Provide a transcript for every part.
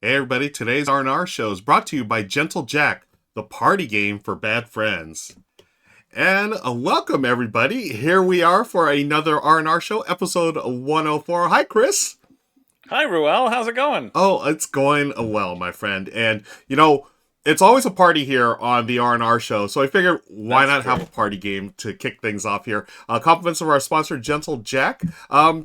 Hey everybody, today's R&R Show is brought to you by Gentle Jack, the party game for bad friends. And welcome everybody. Here we are for another R&R Show, episode 104. Hi Chris. Hi, Ruel. How's it going? Oh, it's going well, my friend. And it's always a party here on the R&R Show, so I figured why That's not have a true. party game to kick things off here. Compliments of our sponsor, Gentle Jack.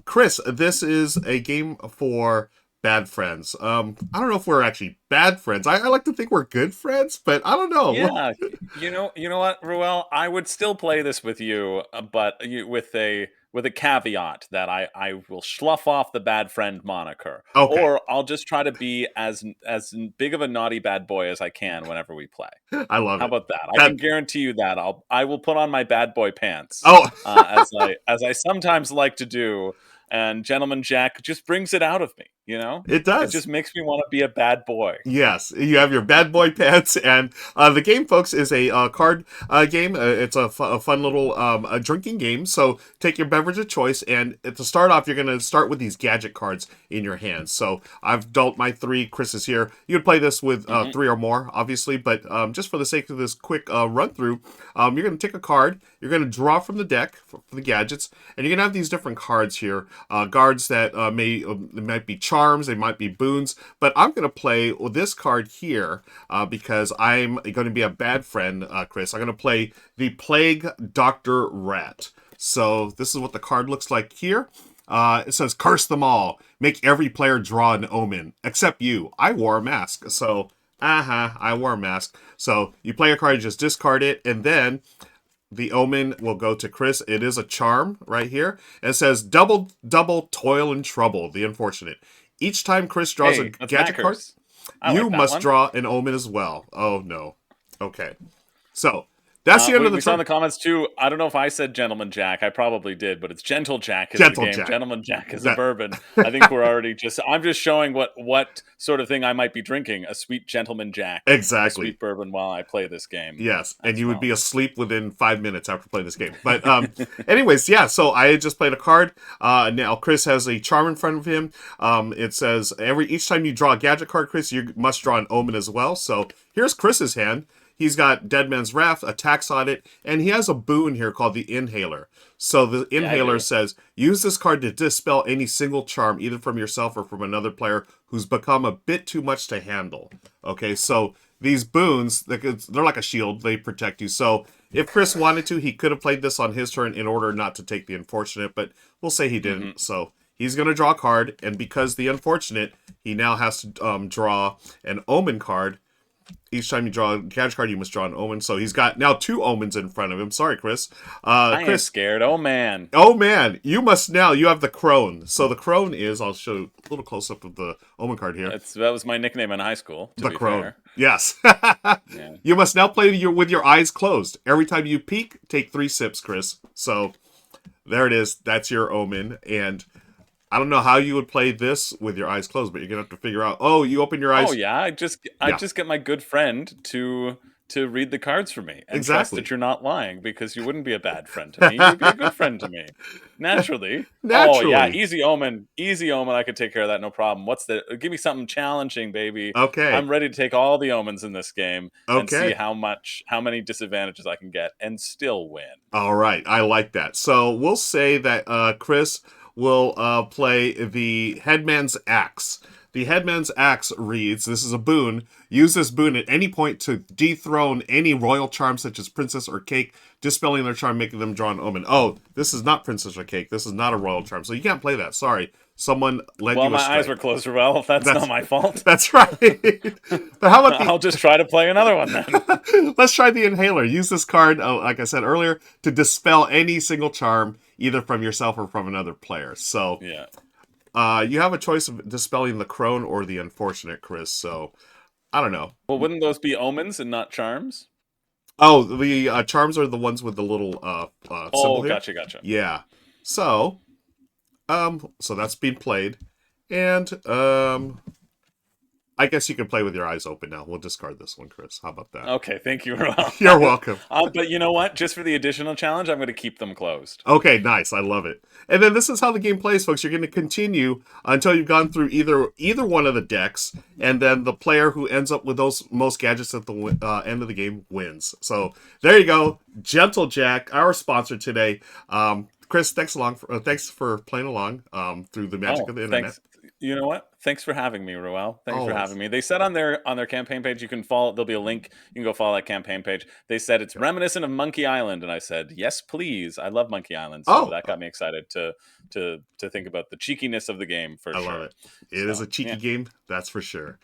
Chris, this is a game for bad friends. I don't know if we're actually bad friends. I like to think we're good friends, but I don't know. Yeah, you know what, Ruel? I would still play this with you, with a caveat that I will slough off the bad friend moniker, Okay, or I'll just try to be as big of a naughty bad boy as I can whenever we play. I love How it. about that? I That can guarantee you that I will put on my bad boy pants, oh, as I sometimes like to do, and Gentleman Jack just brings it out of me. it It does. just makes me want to be a bad boy. Yes, you have your bad boy pants, and the game, folks, is a card game. It's a fun little a drinking game. So take your beverage of choice, and to start off, you're going to start with these gadget cards in your hands. So I've dealt my three. Chris is here. You could play this with Hmm. three or more, obviously, but just for the sake of this quick run through, you're going to take a card. You're going to draw from the deck for the gadgets, and you're going to have these different cards here. Cards that they might be charms, they might be boons, but I'm going to play this card here because I'm going to be a bad friend, Chris. I'm going to play the Plague Doctor Rat. So this is what the card looks like here. It says, curse them all. Make every player draw an omen, except you. I wore a mask. So, I wore a mask. So you play a card, you just discard it, and then the omen will go to Chris. It is a charm right here. It says, double, double toil and trouble, the unfortunate. Each time Chris draws a Hey, that's gadget card, backers. I you like that must one. draw an omen as well. Oh, no. Okay. So, that's the end We, of the we saw in turn. the comments too. I don't know if I said Gentleman Jack. I probably did, but it's Gentle Jack is the Gentle game. Jack. Gentleman Jack is a That. bourbon. I think we're already just. I'm just showing what sort of thing I might be drinking. A sweet Gentleman Jack, a Exactly. sweet bourbon while I play this game Yes, and as you would be well. asleep within 5 minutes after playing this game. But anyways, yeah. So I just played a card. Now Chris has a charm in front of him. It says each time you draw a gadget card, Chris, you must draw an omen as well. So here's Chris's hand. He's got Dead Man's Wrath, attacks on it, and he has a boon here called the Inhaler. So the Yeah, I Inhaler do. says, use this card to dispel any single charm, either from yourself or from another player who's become a bit too much to handle. Okay, so these boons, they're like a shield, they protect you. So if Chris wanted to, he could have played this on his turn in order not to take the unfortunate, but we'll say he Hmm. didn't. So he's going to draw a card, and because the unfortunate, he now has to draw an omen card. Each time you draw a gadget card, you must draw an omen. So he's got now two omens in front of him. Sorry, Chris. I ain't Chris, scared. Oh man. oh man, you have the crone. So the crone is, I'll show you a little close up of the omen card here. That was my nickname in high school. To The be crone. fair. Yes. Yeah. You must now play with your eyes closed. Every time you peek, take 3 sips, Chris. So there it is. That's your omen. And I don't know how you would play this with your eyes closed, but you're gonna have to figure out. Oh, you open your Oh eyes. yeah, I Yeah, just get my good friend to read the cards for me and trust exactly. that you're not lying because you wouldn't be a bad friend to me. You'd be a good friend to me. Naturally. Oh yeah, Naturally. easy omen. Easy omen. I could take care of that, no problem. Give me something challenging, baby. Okay. I'm ready to take all the omens in this game and see Okay. how many disadvantages I can get and still win. All right. I like that. So we'll say that Chris will play the Headman's Axe. The Headman's Axe reads, this is a boon. Use this boon at any point to dethrone any royal charm such as princess or cake, dispelling their charm, making them draw an omen. Oh, this is not princess or cake. This is not a royal charm. So you can't play that. Sorry. Someone led Well, you my eyes astray. were closed, well. That's not That's my fault. that's right. But how about the I'll just try to play another one then. let's try the Inhaler. Use this card, like I said earlier, to dispel any single charm, either from yourself or from another player. So Yeah. you have a choice of dispelling the crone or the unfortunate, Chris. So I don't know. Well, wouldn't those be omens and not charms? Oh, the charms are the ones with the little symbol Oh, here. gotcha, gotcha. Yeah. So so that's being played, and I guess you can play with your eyes open now. We'll discard this one, Chris. How about that? Okay, thank you, Ruel. You're welcome. But you know what? Just for the additional challenge, I'm going to keep them closed. Okay, nice. I love it. And then this is how the game plays, folks. You're going to continue until you've gone through either one of the decks, and then the player who ends up with those most gadgets at the end of the game wins. So there you go, Gentle Jack, our sponsor today. Chris, thanks for playing along through the magic of the internet. Thanks. You know what? Thanks for having me, Ruel. Thanks for Always. having me. They said on their campaign page you can follow. There'll be a link. You can go follow that campaign page. They said it's reminiscent of Monkey Island, and I said yes, please. I love Monkey Island, so that got me excited to think about the cheekiness of the game for sure. I love it. It is a cheeky game, that's for sure.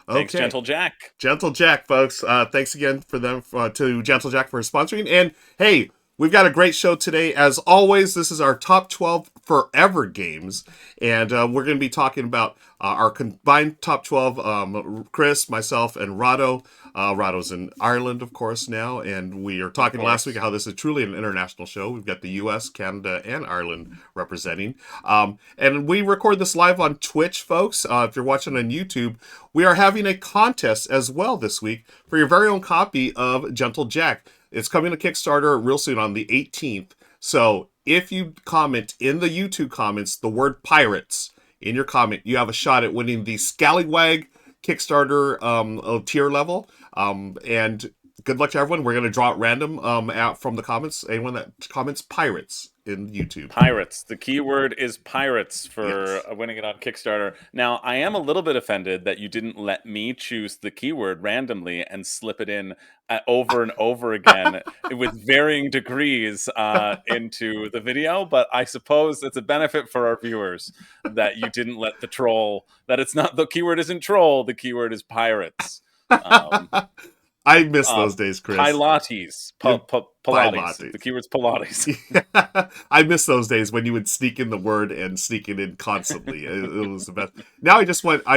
Okay. Thanks, Gentle Jack. Gentle Jack, folks. Thanks again to Gentle Jack for sponsoring. And hey, we've got a great show today. As always, this is our top 12 forever games. And we're going to be talking about our combined top 12. Chris, myself, and Rahdo. Rahdo's in Ireland, of course, now. And we are talking last week how this is truly an international show. We've got the U.S., Canada, and Ireland representing. And we record this live on Twitch, folks. If you're watching on YouTube, we are having a contest as well this week for your very own copy of Gentle Jack. It's coming to Kickstarter real soon on the 18th. So if you comment in the YouTube comments the word pirates in your comment, you have a shot at winning the Scallywag Kickstarter tier level. And good luck to everyone. We're going to draw at random out from the comments. Anyone that comments pirates in YouTube. Pirates. The keyword is pirates for winning it on Kickstarter. Now, I am a little bit offended that you didn't let me choose the keyword randomly and slip it in over and over again with varying degrees into the video. But I suppose it's a benefit for our viewers that you didn't let the troll, that it's not, the keyword isn't troll, the keyword is pirates. I miss those days, Chris. Pilates. Pilates. The keyword's Pilates. Yeah. I miss those days when you would sneak in the word and sneak it in constantly. It was the best. Now I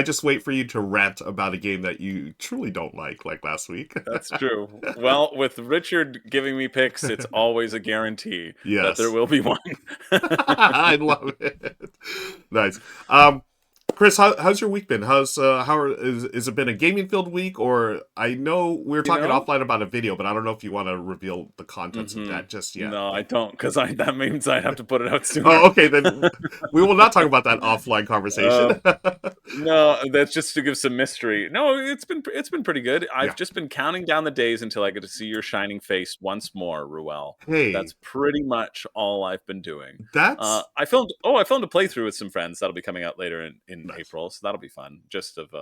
just wait for you to rant about a game that you truly don't like last week. That's true. Well, with Richard giving me picks, it's always a guarantee that there will be one. I love it. Nice. Chris, how's your week been? Has it been a gaming-filled week, or I know we were talking offline about a video, but I don't know if you want to reveal the contents of that just yet. No, I don't, because that means I have to put it out sooner. Oh, okay, then we will not talk about that offline conversation. No, that's just to give some mystery. No, it's been pretty good. I've just been counting down the days until I get to see your shining face once more, Ruel. Hey, that's pretty much all I've been doing. That's I filmed a playthrough with some friends that'll be coming out later in nice. April, so that'll be fun. Just of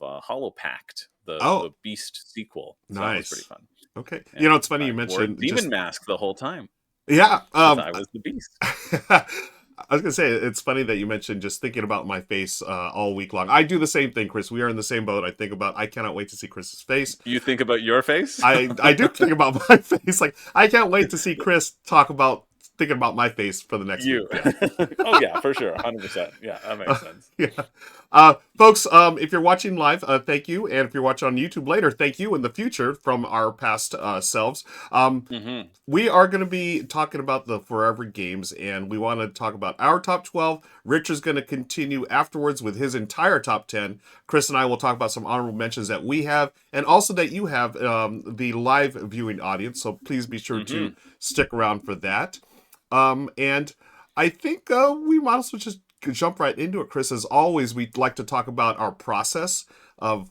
Hollow Pact, the Beast sequel. So nice, that was pretty fun. Okay, and it's funny you mentioned Demon Mask the whole time. Yeah, I was the Beast. I was gonna say it's funny that you mentioned just thinking about my face all week long. I do the same thing, Chris. We are in the same boat. I cannot wait to see Chris's face. You think about your face? I do think about my face. Like I can't wait to see Chris thinking about my face for the next week. Yeah. Oh yeah, for sure, 100%. Yeah, that makes sense. Yeah, folks, if you're watching live, thank you, and if you're watching on YouTube later, thank you in the future from our past selves. We are going to be talking about the forever games, and we want to talk about our top 12. Rich is going to continue afterwards with his entire top 10. Chris and I will talk about some honorable mentions that we have, and also that you have the live viewing audience. So please be sure to stick around for that. And I think we might as well just jump right into it, Chris. As always, we'd like to talk about our process of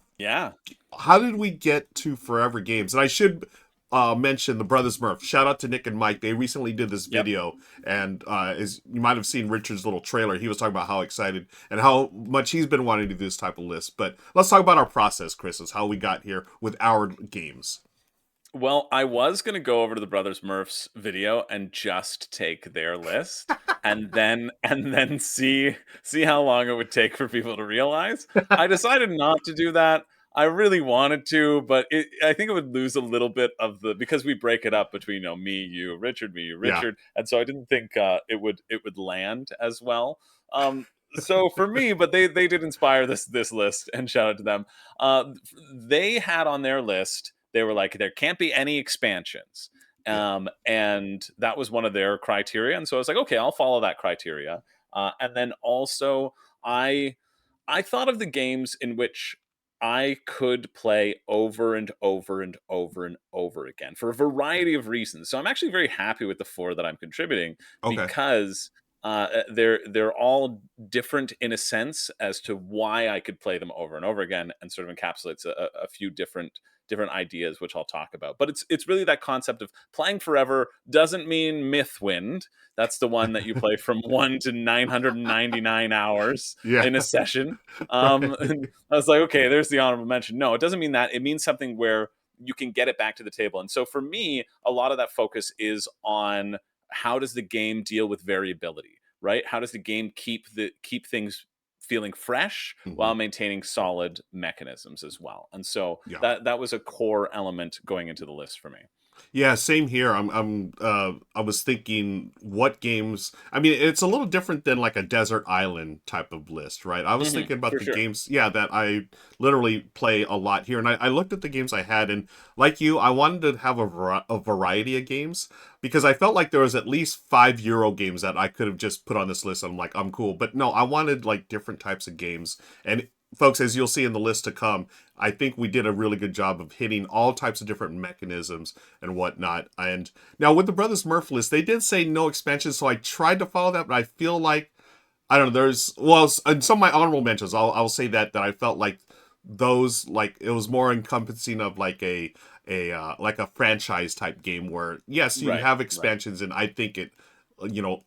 how did we get to Forever Games. And I should mention the Brothers Murph. Shout out to Nick and Mike. They recently did this video, and as you might have seen Richard's little trailer, he was talking about how excited and how much he's been wanting to do this type of list. But let's talk about our process, Chris, is how we got here with our games. Well, I was going to go over to the Brothers Murph's video and just take their list and then see how long it would take for people to realize. I decided not to do that. I really wanted to, but I think it would lose a little bit of because we break it up between me, you, Richard, me, you, Richard, and so I didn't think it would land as well. So for me, but they did inspire this list, and shout out to them. They had on their list. They were like, there can't be any expansions. And that was one of their criteria. And so I was like, okay, I'll follow that criteria. And then also I thought of the games in which I could play over and over and over and over again for a variety of reasons. So I'm actually very happy with the 4 that I'm contributing Okay. because they're all different in a sense as to why I could play them over and over again, and sort of encapsulates a few different ideas, which I'll talk about. But it's really that concept of playing forever doesn't mean Mythwind. That's the one that you play from 1 to 999 hours Yeah. in a session. Right. And I was like, okay, there's the honorable mention. No, it doesn't mean that. It means something where you can get it back to the table. And so for me, a lot of that focus is on how does the game deal with variability, right? How does the game keep things feeling fresh Hmm. while maintaining solid mechanisms as well? And so Yeah. that was a core element going into the list for me. Yeah, same here. I was thinking what games. I mean, it's a little different than like a desert island type of list, right? I was thinking about For the sure. games, yeah, that I literally play a lot here, and I looked at the games I had, and like you, I wanted to have a variety of games because I felt like there was at least 5 Euro games that I could have just put on this list. I'm like, I'm cool, but no, I wanted like different types of games, and folks, as you'll see in the list to come, I think we did a really good job of hitting all types of different mechanisms and whatnot. And now with the Brothers Murph list, they did say no expansions, so I tried to follow that, but I feel like I don't know. There's well, in some of my honorable mentions, I'll say that I felt like those like it was more encompassing of like a like a franchise type game where yes, you Right. have Right. expansions, and I think it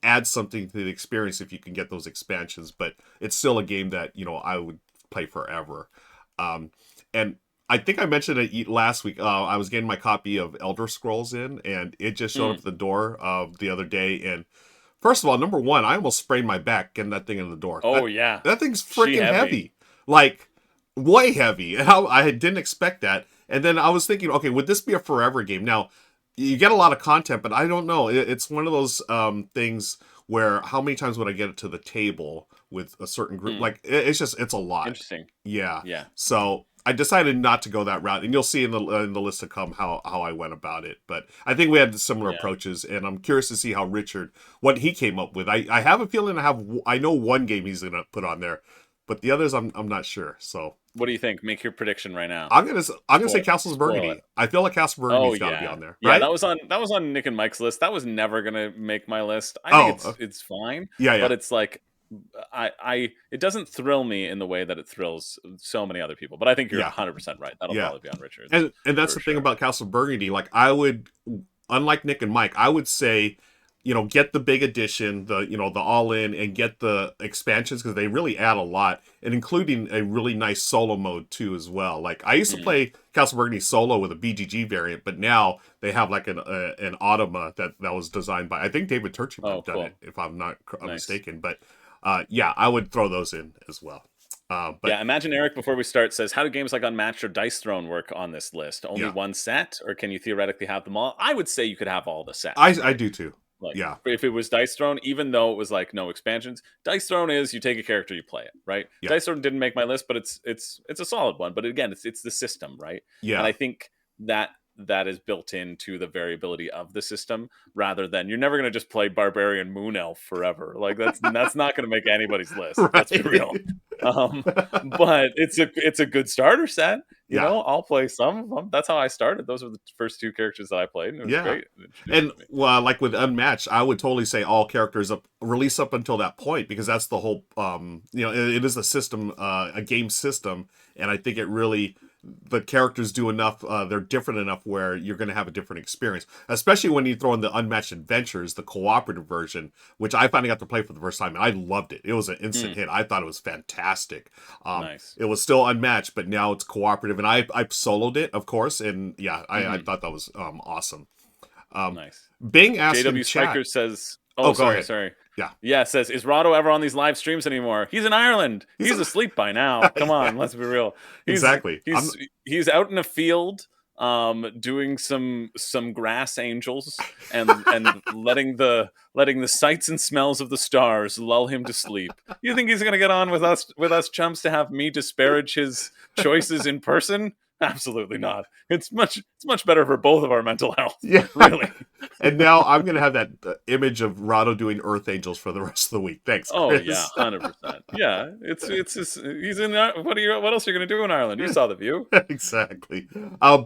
adds something to the experience if you can get those expansions, but it's still a game that I would play forever. And I think I mentioned it last week. I was getting my copy of Elder Scrolls in, and it just showed up Mm. at the door the other day. And first of all, number one, I almost sprained my back getting that thing in the door. Oh That yeah. that thing's She freaking heavy. heavy, like way heavy. And I didn't expect that. And then I was thinking, okay, would this be a forever game? Now, you get a lot of content, but I don't know. It's one of those things where how many times would I get it to the table with a certain group? Mm. Like it's a lot. Interesting. Yeah. Yeah. So I decided not to go that route, and you'll see in the list to come how I went about it. But I think we had similar Yeah. approaches, and I'm curious to see how Richard what he came up with. I have a feeling I know one game he's gonna put on there, but the others I'm not sure. So What do you think? Make your prediction right now. I'm gonna say Castles Spoil it. Burgundy. I feel like Castle Oh Burgundy's got to be yeah. on there, Yeah, right? that was on Nick and Mike's list. That was never gonna make my list. I think Oh, it's fine, yeah, but yeah, it's like I it doesn't thrill me in the way that it thrills so many other people. But I think you're yeah, 100% right. That'll yeah. probably be on Richard's And that's for the thing sure. about Castle Burgundy. Like I would, unlike Nick and Mike, I would say, get the big edition, the all in, and get the expansions because they really add a lot, and including a really nice solo mode too as well. Like I used to Mhm. play Castle Burgundy solo with a BGG variant, but now they have like an Automa that was designed by I think David Turchin might Oh, have done cool. it if I'm not Nice. mistaken. But yeah, I would throw those in as well. But Yeah, Imagine Eric before we start says, "How do games like Unmatched or Dice Throne work on this list? Only yeah, one set, or can you theoretically have them all?" I would say you could have all the I sets, I right? do too. Like Yeah, if it was Dice Throne, even though it was like no expansions, Dice Throne is you take a character, you play it, right? yeah, Dice Throne didn't make my list, but it's a solid one. But again, it's the system, right? And yeah. I think that that is built into the variability of the system rather than you're never going to just play Barbarian Moon Elf forever. Like that's not going to make anybody's list. Let's be Right. real. Um, but it's a good starter set. You Yeah, know, I'll play some of them. That's how I started. Those were the first two characters that I played, and it was yeah. great. It introduced And them to me. well, like with Unmatched, I would totally say all characters up release up until that point because that's the whole it is a system, a game system, and I think it really the characters do enough they're different enough where you're going to have a different experience, especially when you throw in the Unmatched Adventures, the cooperative version, which I finally got to play for the first time, and I loved it. It was an instant Mm, hit. I thought it was fantastic. nice. It was still Unmatched, but now it's cooperative, and I soloed it, of course, and yeah, I Hmm. thought that was awesome. Um, Nice. Bing asked in JW chat. Spiker says, Oh, "Oh, go sorry, ahead. sorry." Yeah, Yeah, says, "Is Rahdo ever on these live streams anymore? He's in Ireland. he's He's a asleep by now. Come yeah, on, let's be real. He's exactly. I'm he's he's out in a field, doing some grass angels and letting the sights and smells of the stars lull him to sleep. You think he's gonna get on with us chumps to have me disparage his choices in person? Absolutely not. It's much better for both of our mental health. Yeah. Really. And now I'm gonna have that image of Rahdo doing Earth Angels for the rest of the week. Thanks, Oh yeah, Chris. 100%. Yeah, it's just, he's in. What else are you gonna do in Ireland? You saw the view. Exactly.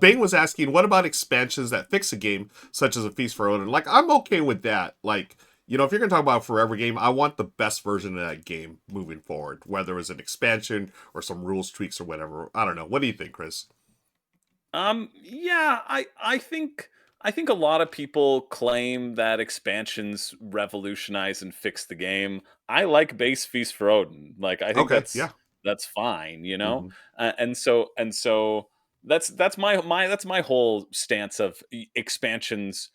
Bane was asking, what about expansions that fix a game, such as a Feast for Odin? Like, I'm okay with that. Like, if you're gonna talk about a forever game, I want the best version of that game moving forward, whether it's an expansion or some rules tweaks or whatever. I don't know. What do you think, Chris? Yeah, I think a lot of people claim that expansions revolutionize and fix the game. I like base Feast for Odin. Like, I think Okay. that's Yeah. that's fine, Hmm. and so that's my whole stance of expansions.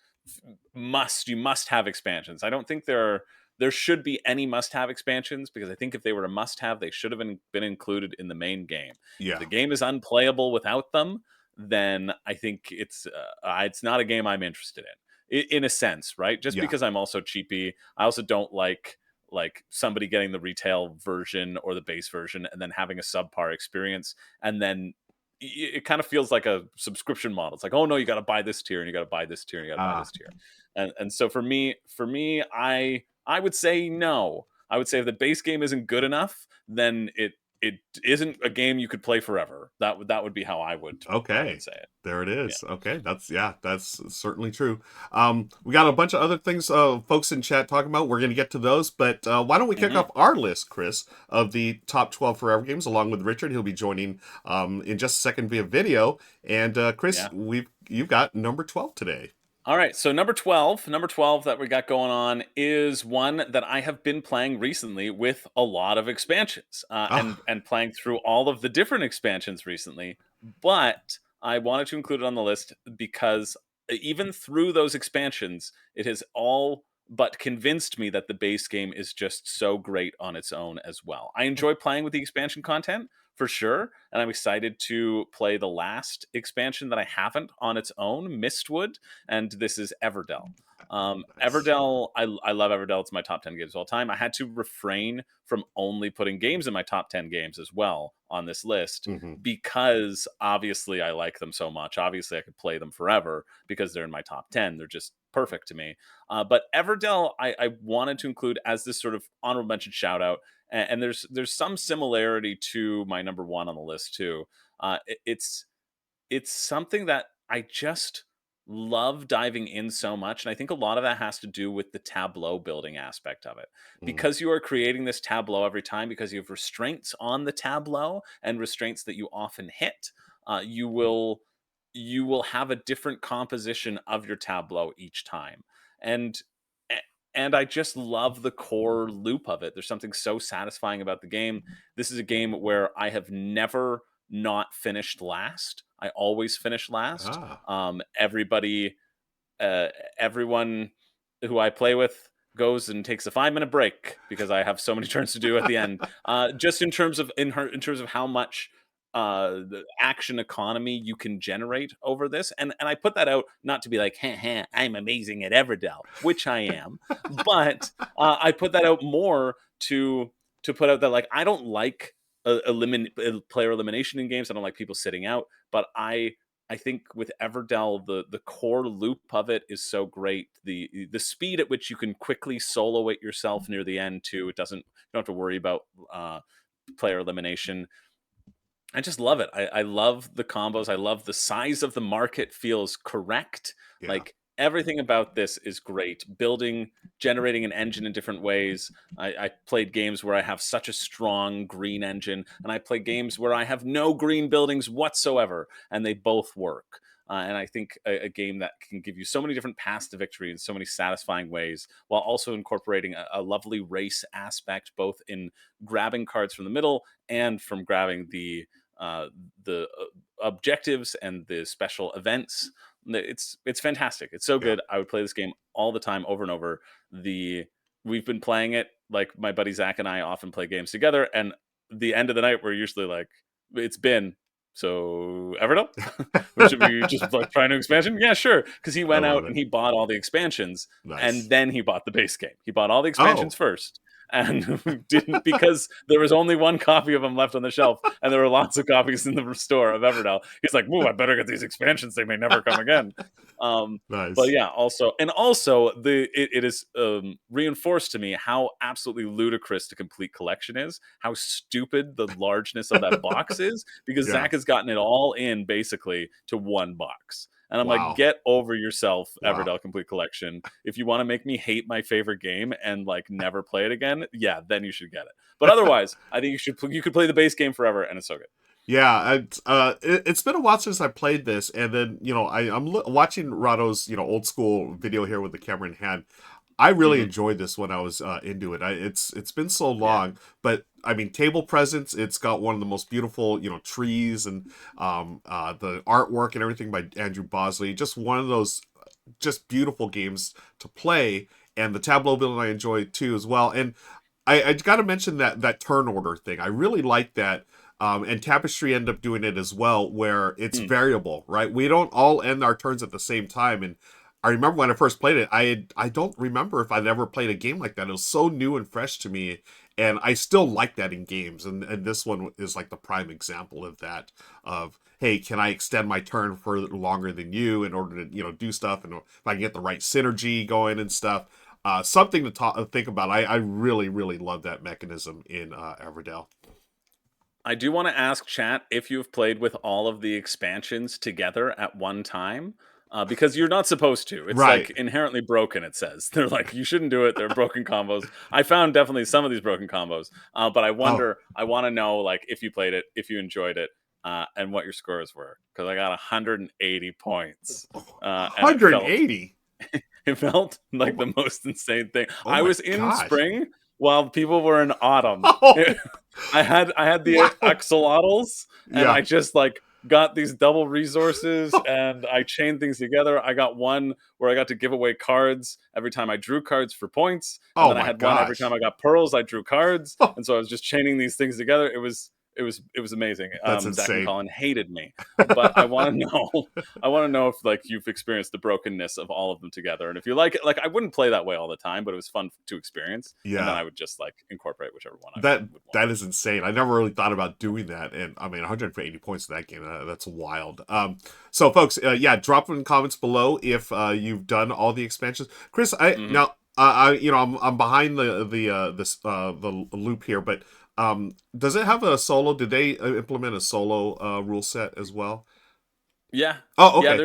You must have expansions. I don't think there should be any must have expansions, because I think if they were a must have, they should have been included in the main game. If Yeah. the game is unplayable without them, then I think it's not a game I'm interested in a sense, right? Just Yeah. because I'm also cheapy, I also don't like somebody getting the retail version or the base version and then having a subpar experience, and then it kind of feels like a subscription model. It's like, oh no, you got to buy this tier and you got to buy this tier and you got to buy Ah. this tier, and so for me, I would say no. I would say if the base game isn't good enough, then it isn't a game you could play forever. That would be how I would Okay. say it. There it Yeah. is. Okay, that's certainly true. We got a bunch of other things, folks in chat talking about. We're going to get to those, but why don't we kick Hmm. off our list, Chris, of the top 12 forever games, along with Richard. He'll be joining in just a second via video. And Chris, Yeah. you've got number 12 today. All right, so number 12 that we got going on is one that I have been playing recently with a lot of expansions, and Ah, and playing through all of the different expansions recently. But I wanted to include it on the list because even through those expansions, it has all but convinced me that the base game is just so great on its own as well. I enjoy playing with the expansion content for sure, and I'm excited to play the last expansion that I haven't on its own, Mistwood, and this is Everdell. nice. Everdell, I love Everdell. It's my top 10 games of all time. I had to refrain from only putting games in my top 10 games as well on this list, Hmm. because obviously I like them so much. Obviously, I could play them forever because they're in my top 10. They're just perfect to me. But Everdell, I wanted to include as this sort of honorable mention shout out. And there's some similarity to my number one on the list too. It's something that I just love diving in so much. And I think a lot of that has to do with the tableau building aspect of it. Hmm. Because you are creating this tableau every time, because you have restraints on the tableau and restraints that you often hit, you will have a different composition of your tableau each time. And and I just love the core loop of it. There's something so satisfying about the game. This is a game where I have never not finished last. I always finish last. Ah, Uh, everyone who I play with goes and takes a 5 minute break because I have so many turns to do at the end. Just in terms of how much the action economy you can generate over this, and I put that out not to be like, I'm amazing at Everdell, which I am, but I put that out more to put out that, like, I don't like player elimination in games. I don't like people sitting out, but I think with Everdell, the core loop of it is so great. The speed at which you can quickly solo it yourself near the end too. You don't have to worry about player elimination. I just love it. I love the combos. I love the size of the market feels correct. yeah. Like, everything about this is great. Building, generating an engine in different ways. I played games where I have such a strong green engine, and I play games where I have no green buildings whatsoever, and they both work. And I think a game that can give you so many different paths to victory in so many satisfying ways, while also incorporating a lovely race aspect, both in grabbing cards from the middle and from grabbing uh, the objectives and the special events. It's fantastic. It's so Yeah. good. I would play this game all the time, over and over. The We've been playing it, like, my buddy Zach and I often play games together, and the end of the night we're usually like, it's been so Everdell. Should we just like try a new expansion? Yeah, sure. Because he I went love out it. and he bought all the expansions, and Nice. then he bought the base game. He bought all the expansions Oh, first, and didn't, because there was only one copy of them left on the shelf, and there were lots of copies in the store of Everdell. He's like, "Ooh, I better get these expansions; they may never come again." But Nice. yeah, also it is reinforced to me how absolutely ludicrous the complete collection is, how stupid the largeness of that box is, because Yeah. Zach has gotten it all in basically to one box. And I'm like, Wow. get over yourself, Wow. Everdell Complete Collection. If you want to make me hate my favorite game and like never play it again, yeah, then you should get it. But otherwise, I think you could play the base game forever, and it's so good. Yeah, it's been a while since I played this, and then I'm watching Rahdo's old school video here with the camera in hand. I really Hmm. enjoyed this when I was into it. It's been so Yeah. long, but I mean, table presence. It's got one of the most beautiful trees and the artwork and everything by Andrew Bosley. Just one of those just beautiful games to play, and the tableau building I enjoy too as well. And I got to mention that turn order thing. I really like that. And Tapestry end up doing it as well, where it's Mm. variable, right? We don't all end our turns at the same time. And I remember when I first played it, I don't remember if I'd ever played a game like that. It was so new and fresh to me, and I still like that in games. And this one is like the prime example of that. Of hey, can I extend my turn for longer than you in order to do stuff, and if I can get the right synergy going and stuff. Something to think about. I really really love that mechanism in Everdell. I do want to ask chat if you've played with all of the expansions together at one time. Because you're not supposed to. It's Right. like inherently broken, it says. They're like, you shouldn't do it. They're broken combos. I found definitely some of these broken combos. But Oh, I want to know, like, if you played it, if you enjoyed it, and what your scores were. Because I got 180 points. And 180. it felt Oh like my, the most insane thing. oh I my was in gosh. spring while people were in autumn. Oh, I had the wow. axolotls, and Yeah. I just like got these double resources, and I chained things together. I got one where I got to give away cards every time I drew cards for points, and Oh then I my had one every time gosh. I got pearls. I drew cards, and so I was just chaining these things together. It was amazing. That's Zach and insane. Colin hated me, but I want to know. I want to know if like you've experienced the brokenness of all of them together, and if you like it. Like I wouldn't play that way all the time, but it was fun to experience, and then Yeah. I would just like incorporate whichever one I That would want. that is insane. I never really thought about doing that, and I mean, 180 points in that game. That's wild. So folks, yeah, drop in the comments below if you've done all the expansions. Chris, I Hmm. now I'm behind the loop here, but does it have a solo? Did they implement a solo rule set as well? Yeah. Oh, Yeah, okay.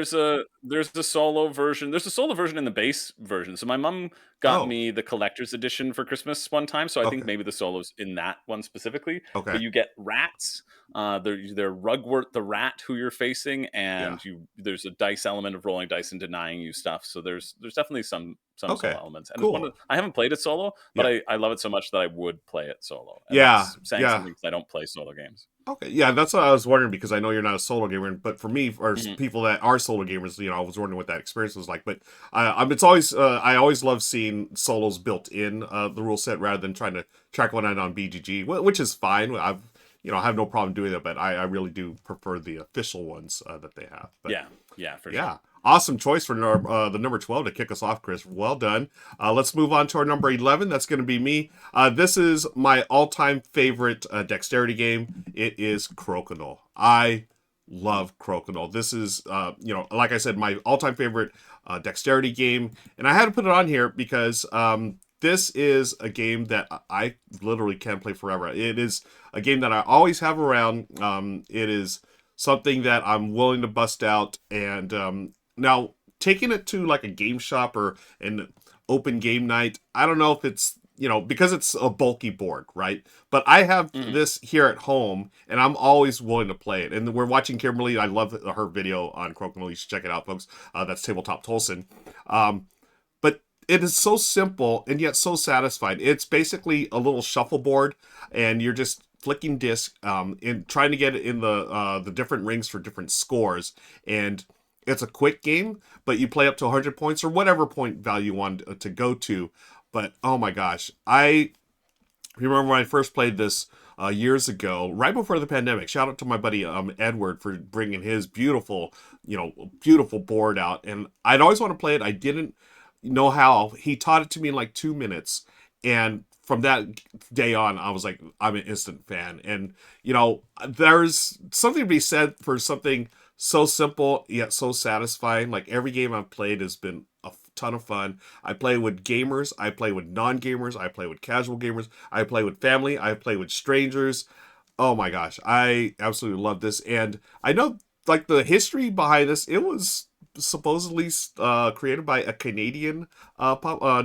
there's the solo version. There's a solo version in the base version. So my mom got Oh, me the collector's edition for Christmas one time. So I think okay. maybe the solo's in that one specifically. But Okay. you get rats. They're Rugwort the rat who you're facing, Yeah. and there's a dice element of rolling dice and denying you stuff. So there's definitely some solo Okay. elements. And it's one Cool. of I haven't played it solo, but Yeah. I love it so much that I would play it solo. And Yeah. that's saying Yeah. something because I don't play solo games. Okay, yeah, that's what I was wondering because I know you're not a solo gamer, but for me, or Mhm. people that are solo gamers, I was wondering what that experience was like. But it's always I always love seeing solos built in the rule set rather than trying to track one out on BGG, which is fine. I have no problem doing that, but I really do prefer the official ones that they have. But Yeah. Yeah, for sure. yeah. Awesome choice for the number 12 to kick us off, Chris. Well done. Let's move on to our number 11. That's going to be me. This is my all time favorite dexterity game. It is Crokinole. I love Crokinole. This is, like I said, my all time favorite dexterity game. And I had to put it on here because this is a game that I literally can play forever. It is a game that I always have around. It is something that I'm willing to bust out. And now taking it to like a game shop or an open game night, I don't know if it's because it's a bulky board, right? But I have Mhm. this here at home, and I'm always willing to play it. And we're watching Kimberly. I love her video on Crokinole. You should check it out, folks. That's Tabletop Tolson. But it is so simple and yet so satisfying. It's basically a little shuffleboard, and you're just flicking disc and trying to get it in the different rings for different scores. And it's a quick game, but you play up to 100 points or whatever point value you want to go to. But oh my gosh, I remember when I first played this years ago, right before the pandemic. Shout out to my buddy Edward for bringing his beautiful board out. And I'd always want to play it. I didn't know how. He taught it to me in like 2 minutes, and from that day on, I was like, I'm an instant fan. And, you know, there's something to be said for something so simple yet so satisfying. Like every game I've played has been a ton of fun. I play with gamers, I play with non-gamers, I play with casual gamers, I play with family, I play with strangers. Oh my gosh, I absolutely love this. And I know like the history behind this, it was supposedly created by a Canadian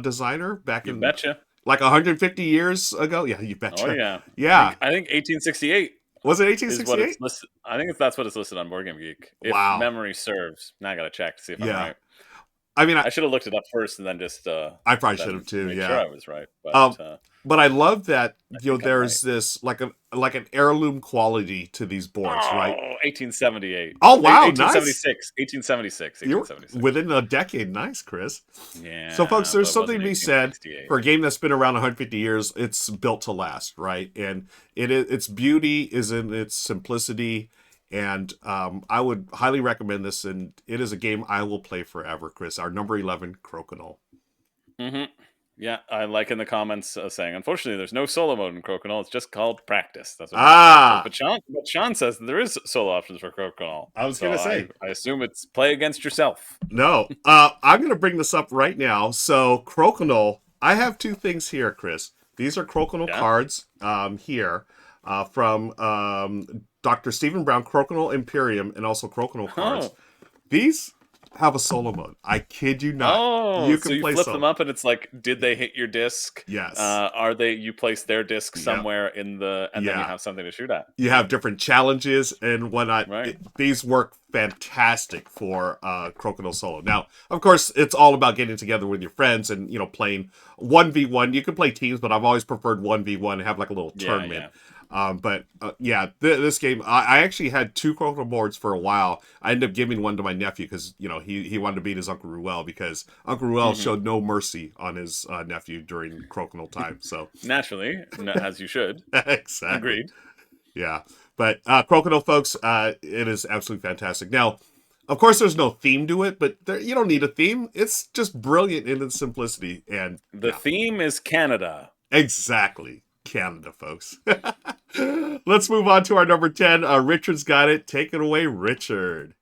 designer back You in betcha. like 150 years ago. Yeah, you Oh betcha. yeah. Yeah. I think 1868 Was it is what it's 1868? listed. I think that's what it's listed on Board Game Geek, if Wow. memory serves. Now I gotta check to see if I'm Yeah. right. I mean, I should have looked it up first and then just I probably should then have too. made sure Yeah. I was right. Um, But but I love that I you know think I'm right. there's this like an heirloom quality to these boards, right? Oh, 1878. Oh wow, nice. 1876. 1876. You're 1876. within a decade. Nice, Chris. So, folks, Yeah, there's but it something wasn't to be said 1868. for a game that's been around 150 years. It's built to last, right? And its beauty is in its simplicity. And I would highly recommend this. And it is a game I will play forever, Chris. Our number 11, Crokinole. Hmm. Yeah, I like in the comments saying, unfortunately, there's no solo mode in Crokinole. It's just called practice. That's what Matt says. Ah, But Sean says that there is solo options for Crokinole. I was So gonna say I assume it's play against yourself. no. I'm gonna bring this up right now. So, Crokinole. I have two things here, Chris. These are Crokinole Yeah. cards here from Dr. Stephen Brown, Crokinole Imperium, and also Crokinole cards. Oh. These have a solo mode. I kid you not. Oh, You so can you play flip solo. them up and it's like, did they hit your disc? Yes. Are they? You place their disc Yep. somewhere in the, and then you Yeah. have something to shoot at. You have different challenges and whatnot. Right. These work fantastic for Crokinole solo. Now, of course, it's all about getting together with your friends and playing 1v1. You can play teams, but I've always preferred 1v1 and have like a little tournament. Yeah. But this game, I actually had two Crokinole boards for a while. I ended up giving one to my nephew because he wanted to beat his Uncle Ruel because Uncle Ruel showed no mercy on his nephew during Crokinole time. So Naturally, as you should. exactly. Agreed. Yeah, but Crokinole, folks, it is absolutely fantastic. Now, of course, there's no theme to it, but you don't need a theme. It's just brilliant in its simplicity. And The theme is Canada. exactly. Canada, folks. Let's move on to our number 10. Richard's got it. Take it away, Richard.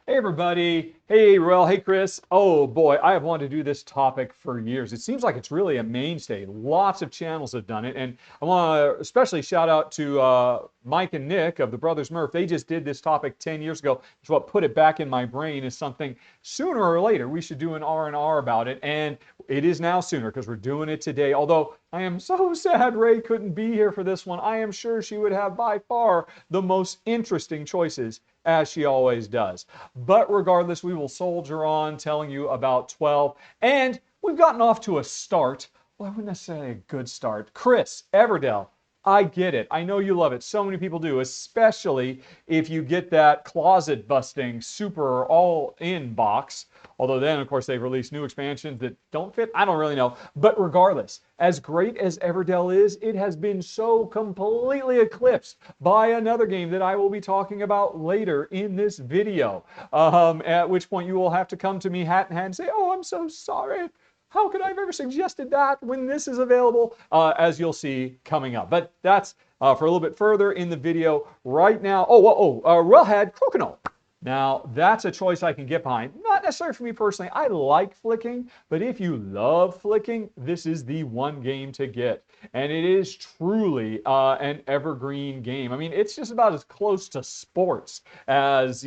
Hey everybody. Hey Ruel. Hey Chris. Oh boy, I have wanted to do this topic for years. It seems like it's really a mainstay. Lots of channels have done it. And I want to especially shout out to Mike and Nick of the Brothers Murph. They just did this topic 10 years ago. It's what put it back in my brain is something sooner or later we should do an R&R about it. And it is now sooner because we're doing it today. Although I am so sad Ray couldn't be here for this one. I am sure she would have by far the most interesting choices as she always does. But regardless, we will soldier on telling you about 12. And we've gotten off to a start. Well, I wouldn't necessarily a good start. Chris, Everdell, I get it. I know you love it. So many people do, especially if you get that closet busting super all-in box. Although then, of course, they've released new expansions that don't fit. I don't really know. But regardless, as great as Everdell is, it has been so completely eclipsed by another game that I will be talking about later in this video. At which point you will have to come to me hat in hand and say, oh, I'm so sorry. How could I have ever suggested that when this is available? As you'll see coming up. But that's for a little bit further in the video right now. Ruel had Crokinole. Now, that's a choice I can get behind. Not necessarily for me personally. I like flicking, but if you love flicking, this is the one game to get. And it is truly an evergreen game. I mean, it's just about as close to sports as,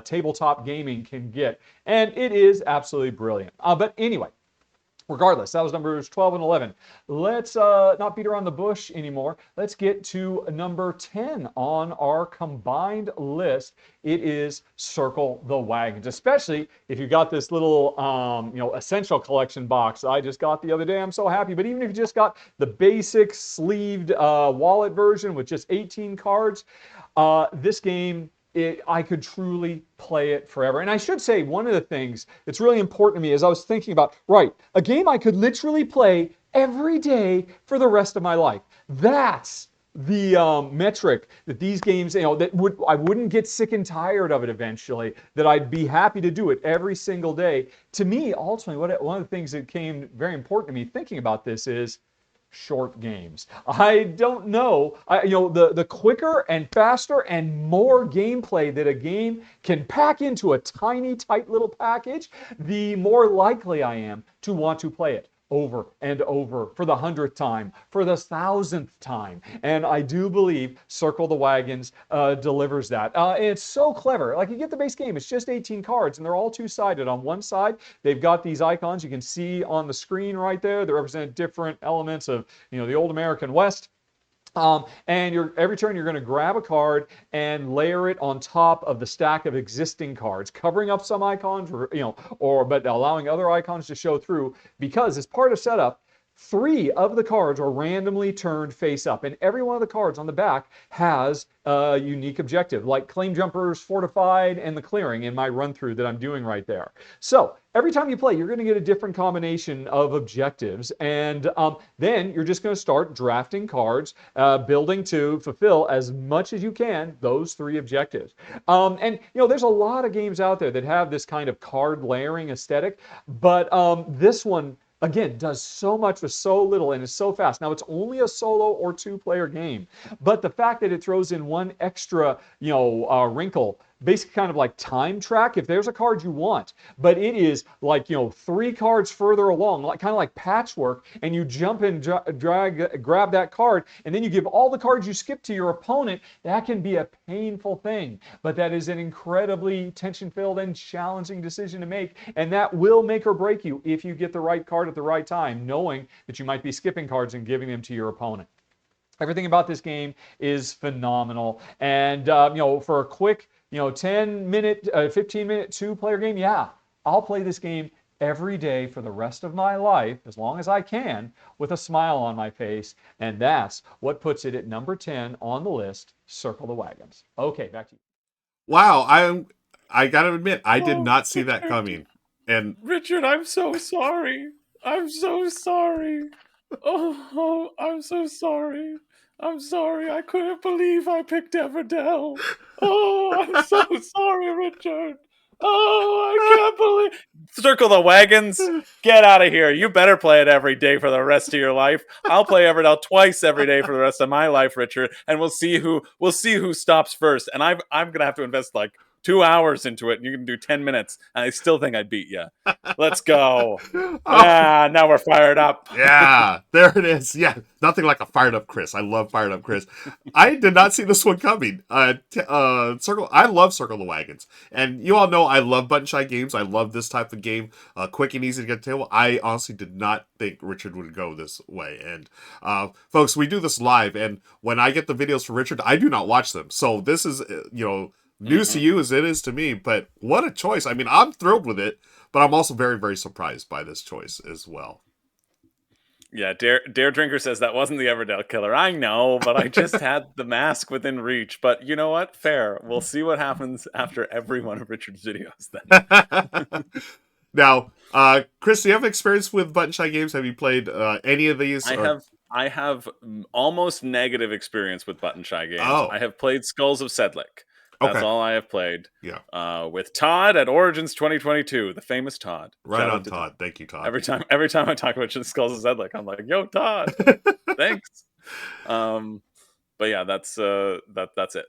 tabletop gaming can get. And it is absolutely brilliant. But anyway, regardless, that was numbers 12 and 11. Let's not beat around the bush anymore. Let's get to number 10 on our combined list. It is Circle the Wagons, especially if you got this little, essential collection box I just got the other day. I'm so happy. But even if you just got the basic sleeved wallet version with just 18 cards, this game, I could truly play it forever. And I should say, one of the things that's really important to me is I was thinking about, a game I could literally play every day for the rest of my life. That's the metric that these games, I wouldn't get sick and tired of it eventually, that I'd be happy to do it every single day. To me, ultimately, one of the things that came very important to me thinking about this is, short games. I don't know. The quicker and faster and more gameplay that a game can pack into a tiny, tight little package, the more likely I am to want to play it over and over for the 100th time, for the 1,000th time. And I do believe Circle the Wagons delivers that. And it's so clever. Like, you get the base game, it's just 18 cards, and they're all two-sided. On one side, they've got these icons you can see on the screen right there that represent different elements of, the old American West. And every turn you're going to grab a card and layer it on top of the stack of existing cards, covering up some icons, but allowing other icons to show through. Because as part of setup, 3 of the cards are randomly turned face up, and every one of the cards on the back has a unique objective, like Claim Jumpers, Fortified, and the Clearing in my run-through that I'm doing right there. So every time you play, you're going to get a different combination of objectives, and then you're just going to start drafting cards, building to fulfill as much as you can those 3 objectives. And there's a lot of games out there that have this kind of card layering aesthetic, but this one, again, does so much with so little and is so fast. Now, it's only a solo or 2-player game, but the fact that it throws in one extra, wrinkle, basically kind of like time track, if there's a card you want, but it is like, 3 cards further along, kind of like patchwork, and you jump and grab that card, and then you give all the cards you skipped to your opponent, that can be a painful thing. But that is an incredibly tension-filled and challenging decision to make, and that will make or break you if you get the right card at the right time, knowing that you might be skipping cards and giving them to your opponent. Everything about this game is phenomenal, and for a quick 10-minute, 15-minute 2-player game, yeah, I'll play this game every day for the rest of my life, as long as I can, with a smile on my face, and that's what puts it at number 10 on the list, Circle the Wagons. Okay, back to you. Wow, I gotta admit, I did not see that coming. And Richard, I'm so sorry. I'm so sorry. Oh, I'm so sorry. I'm sorry. I couldn't believe I picked Everdell. Oh, I'm so sorry, Richard. Oh, I can't believe. Circle the Wagons. Get out of here. You better play it every day for the rest of your life. I'll play Everdell twice every day for the rest of my life, Richard, and we'll see who stops first. And I'm gonna have to invest like 2 hours into it, and you can do 10 minutes, and I still think I'd beat you. Let's go. Now we're fired up. Yeah, there it is. Yeah, nothing like a fired up Chris. I love fired up Chris. I did not see this one coming. I love Circle the Wagons. And you all know I love button shy games. I love this type of game. Quick and easy to get to table. I honestly did not think Richard would go this way. And folks, we do this live, and when I get the videos for Richard, I do not watch them. So this is, news to you as it is to me, but what a choice. I mean, I'm thrilled with it, but I'm also very, very surprised by this choice as well. Yeah, Dare Drinker says that wasn't the Everdell killer. I know, but I just had the mask within reach. But you know what? Fair. We'll see what happens after every one of Richard's videos then. Now, Chris, do you have experience with button shy games? Have you played any of these? I have almost negative experience with button shy games. Oh. I have played Skulls of Sedlick. That's all I have played. Yeah. With Todd at Origins 2022, the famous Todd. Right on, Todd. Thank you, Todd. Every time I talk about Skulls of Sedlick, I'm like, "Yo, Todd, thanks." But yeah, that's it. That's it.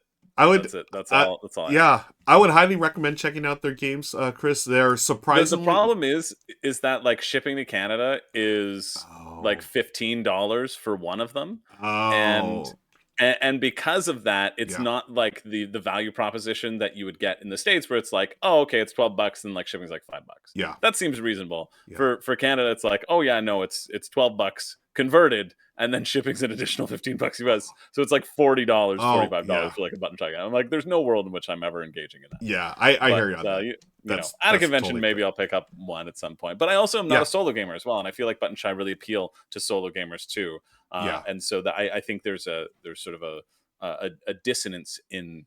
That's all. Yeah, I would highly recommend checking out their games, Chris. They're surprisingly. The problem is that like shipping to Canada is like $15 for one of them, and because of that, it's not like the value proposition that you would get in the States, where it's like, oh, okay, it's $12 and like shipping's like $5. Yeah, that seems reasonable. For Canada, it's like, oh yeah, no, it's $12 converted, and then shipping's an additional $15 US, so it's like $40, $45 for like a button shy game. I'm like, there's no world in which I'm ever engaging in that. Yeah, I hear you on that. You know, at a convention, totally maybe I'll pick up one at some point. But I also am not a solo gamer as well, and I feel like button shy really appeal to solo gamers too. And so that I think there's sort of a dissonance in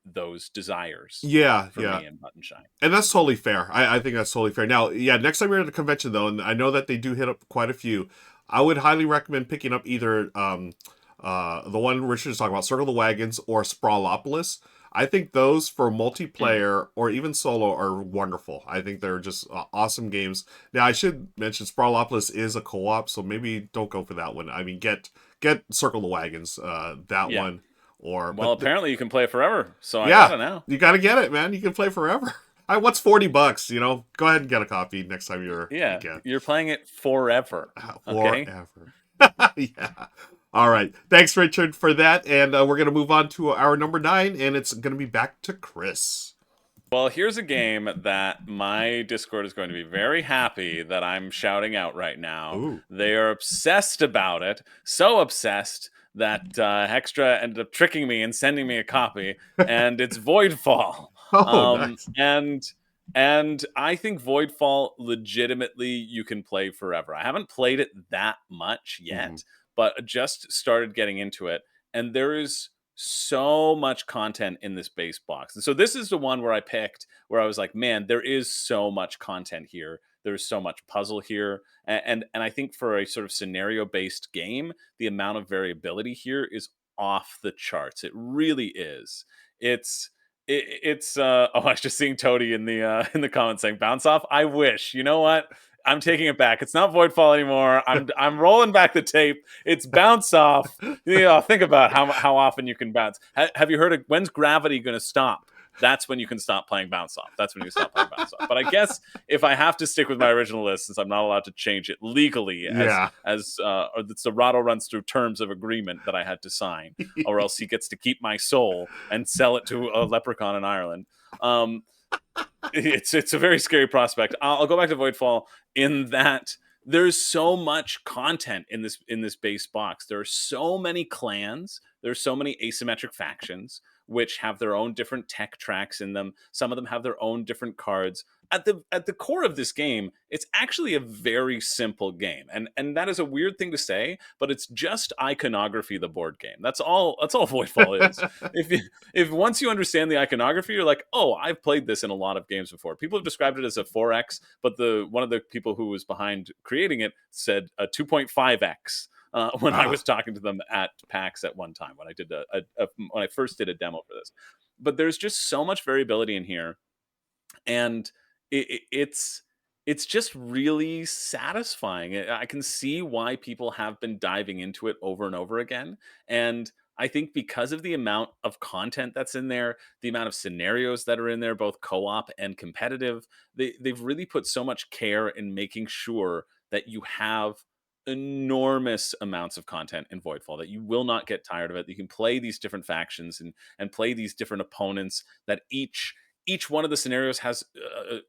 those desires. For me and button shy, and that's totally fair. I think that's totally fair. Now, next time you're at a convention though, and I know that they do hit up quite a few, I would highly recommend picking up either the one Richard is talking about, Circle the Wagons, or Sprawlopolis. I think those for multiplayer or even solo are wonderful. I think they're just awesome games. Now, I should mention Sprawlopolis is a co-op, so maybe don't go for that one. I mean, get Circle the Wagons, that Yeah. one, or Well, apparently you can play it forever, so I yeah, gotta know. you got to get it, man. You can play forever. What's $40? You know, go ahead and get a copy next time you Yeah, can. you're playing it forever. Okay. Forever. Yeah. All right. Thanks, Richard, for that. And we're going to move on to our number 9, and it's going to be back to Chris. Well, here's a game that my Discord is going to be very happy that I'm shouting out right now. Ooh. They are obsessed about it, so obsessed that Hextra ended up tricking me and sending me a copy, and it's Voidfall. Oh, nice. And I think Voidfall legitimately you can play forever. I haven't played it that much yet, but just started getting into it, and there is so much content in this base box. And so this is the one where I picked where I was like, man, there is so much content here. There's so much puzzle here. And I think for a sort of scenario based game, the amount of variability here is off the charts. It really is. It's oh, I was just seeing Toady in the comments saying bounce off. I wish. You know what? I'm taking it back. It's not Voidfall anymore. I'm rolling back the tape. It's bounce off. You know, think about how often you can bounce. Have you heard of when's gravity going to stop? That's when you can stop playing bounce off. That's when you stop playing bounce off. But I guess if I have to stick with my original list, since I'm not allowed to change it legally, as or it's the Rahdo runs through terms of agreement that I had to sign, or else he gets to keep my soul and sell it to a leprechaun in Ireland. It's a very scary prospect. I'll go back to Voidfall in that there's so much content in this base box. There are so many clans. There's so many asymmetric factions which have their own different tech tracks in them. Some of them have their own different cards. At the core of this game, it's actually a very simple game, and that is a weird thing to say, but it's just iconography, the board game. That's all Voidfall is. If once you understand the iconography, you're like, oh, I've played this in a lot of games before. People have described it as a 4x, but one of the people who was behind creating it said a 2.5x. When I was talking to them at PAX at one time when I did when I first did a demo for this. But there's just so much variability in here, and it's just really satisfying. I can see why people have been diving into it over and over again, and I think because of the amount of content that's in there, the amount of scenarios that are in there, both co-op and competitive, they've really put so much care in making sure that you have enormous amounts of content in Voidfall, that you will not get tired of it. You can play these different factions and play these different opponents, that each one of the scenarios has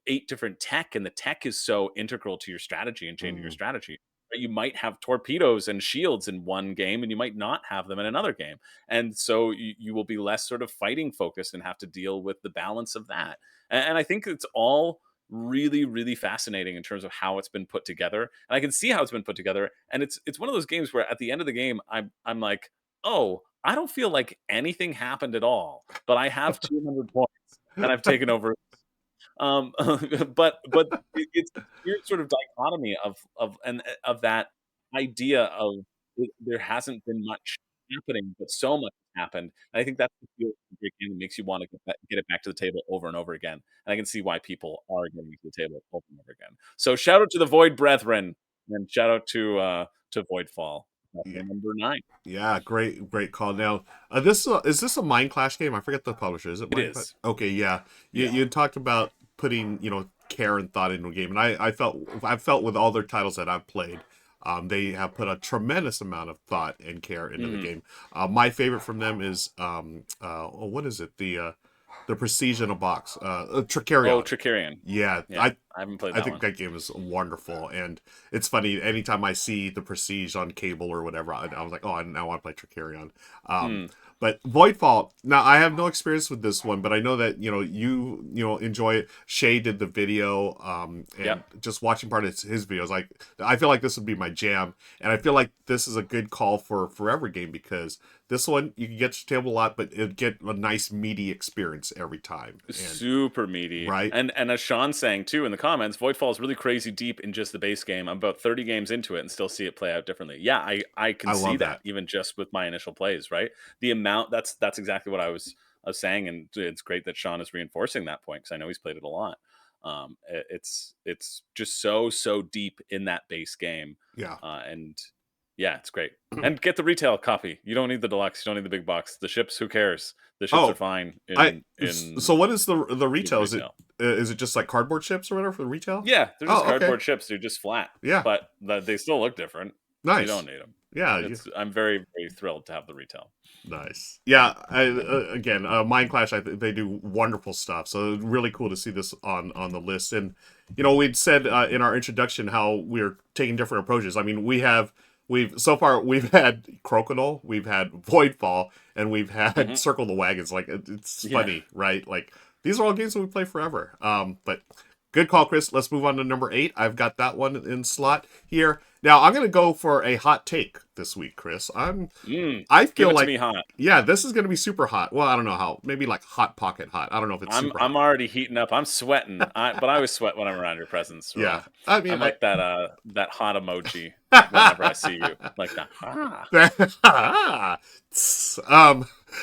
8 different tech, and the tech is so integral to your strategy and changing your strategy. You might have torpedoes and shields in one game, and you might not have them in another game, and so you will be less sort of fighting focused and have to deal with the balance of that. And I think it's all really, really fascinating in terms of how it's been put together, and I can see how it's been put together. And it's one of those games where at the end of the game, I'm like, oh, I don't feel like anything happened at all, but I have 200 points and I've taken over. It's a weird sort of dichotomy of that idea of there hasn't been much happening, but so much has happened. And I think that's the feel of the great game that makes you want to get it back to the table over and over again. And I can see why people are getting to the table over and over again. So shout out to the Void Brethren, and shout out to Voidfall. Yeah. Number 9. Yeah, great call. Now, this is this a Mind Clash game? I forget the publisher. Is it? It Mind is. Clash? Okay, yeah. You talked about putting care and thought into a game, and I felt with all their titles that I've played, they have put a tremendous amount of thought and care into the game. My favorite from them is what is it? The Prestige in a Box. Tricarion. Oh, Tricarion. Yeah, I haven't played that I think one. that game is wonderful, and it's funny. Anytime I see the Prestige on cable or whatever, I was like, oh, I now want to play Tricarion. But Voidfall. Now, I have no experience with this one, but I know that you enjoy it. Shay did the video, and just watching part of his videos, like I feel like this would be my jam, and I feel like this is a good call for forever game, because this one you can get to the table a lot, but it'd get a nice meaty experience every time. Super meaty, right? And as Sean's saying too in the comments, Voidfall is really crazy deep in just the base game. I'm about 30 games into it and still see it play out differently. Yeah, I can see that even just with my initial plays. Right, the amount that's exactly what I was saying, and it's great that Sean is reinforcing that point because I know he's played it a lot. It's just so deep in that base game, Yeah. and yeah, it's great. And get the retail copy. You don't need the deluxe. You don't need the big box. The ships, who cares? The ships are fine So what is the retail? retail. Is it just like cardboard ships or whatever for the retail? Yeah, they're just Oh, okay. cardboard ships. They're just flat. Yeah. But they still look different. Nice. You don't need them. Yeah. I'm very, very thrilled to have the retail. Nice. Yeah. Again, Mind Clash, they do wonderful stuff. So really cool to see this on the list. And we'd said in our introduction how we're taking different approaches. I mean, we've had Crokinole, we've had Voidfall, and we've had Circle the Wagons. Like it's funny, right? Like these are all games that we play forever. But good call, Chris. Let's move on to number 8. I've got that one in slot here. Now I'm going to go for a hot take this week, Chris. I feel like, to me hot. Yeah, this is going to be super hot. Well, I don't know how. Maybe like hot pocket hot. I don't know if it's super hot. I'm already heating up. I'm sweating. But I always sweat when I'm around your presence. Right? Yeah, I mean, I'm like that hot emoji whenever I see you, like that.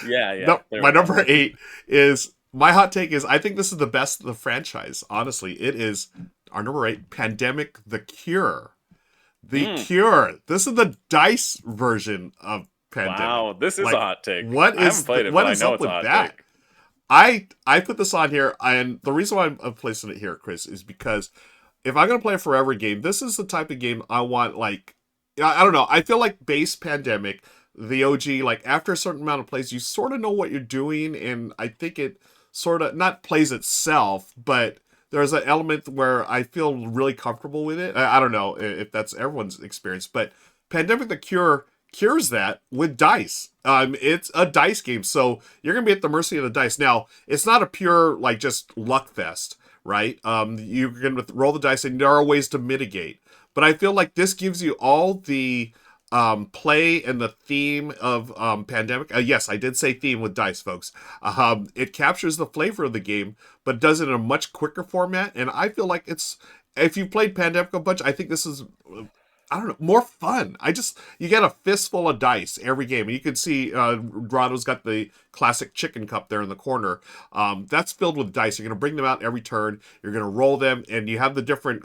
Yeah. No, my number 8 is my hot take is I think this is the best of the franchise. Honestly, it is our number 8, Pandemic: The Cure. The Cure. This is the dice version of Pandemic. Wow, this is a hot take. I haven't played it, but I know it's a hot take. I put this on here, and the reason why I'm placing it here, Chris, is because if I'm going to play a forever game, this is the type of game I want. Like, I don't know. I feel like base Pandemic, the OG, like after a certain amount of plays, you sort of know what you're doing, and I think it sort of not plays itself, but there's an element where I feel really comfortable with it. I don't know if that's everyone's experience, but Pandemic: The Cure cures that with dice. It's a dice game, so you're going to be at the mercy of the dice. Now, it's not a pure, like, just luck fest, right? You're going to roll the dice, and there are ways to mitigate. But I feel like this gives you all the play and the theme of Pandemic. Yes, I did say theme with dice, folks. It captures the flavor of the game, but does it in a much quicker format. And I feel like if you played Pandemic a bunch, I think this is, I don't know, more fun. You get a fistful of dice every game. And you can see Rahdo's got the classic chicken cup there in the corner. That's filled with dice. You're going to bring them out every turn. You're going to roll them, and you have the different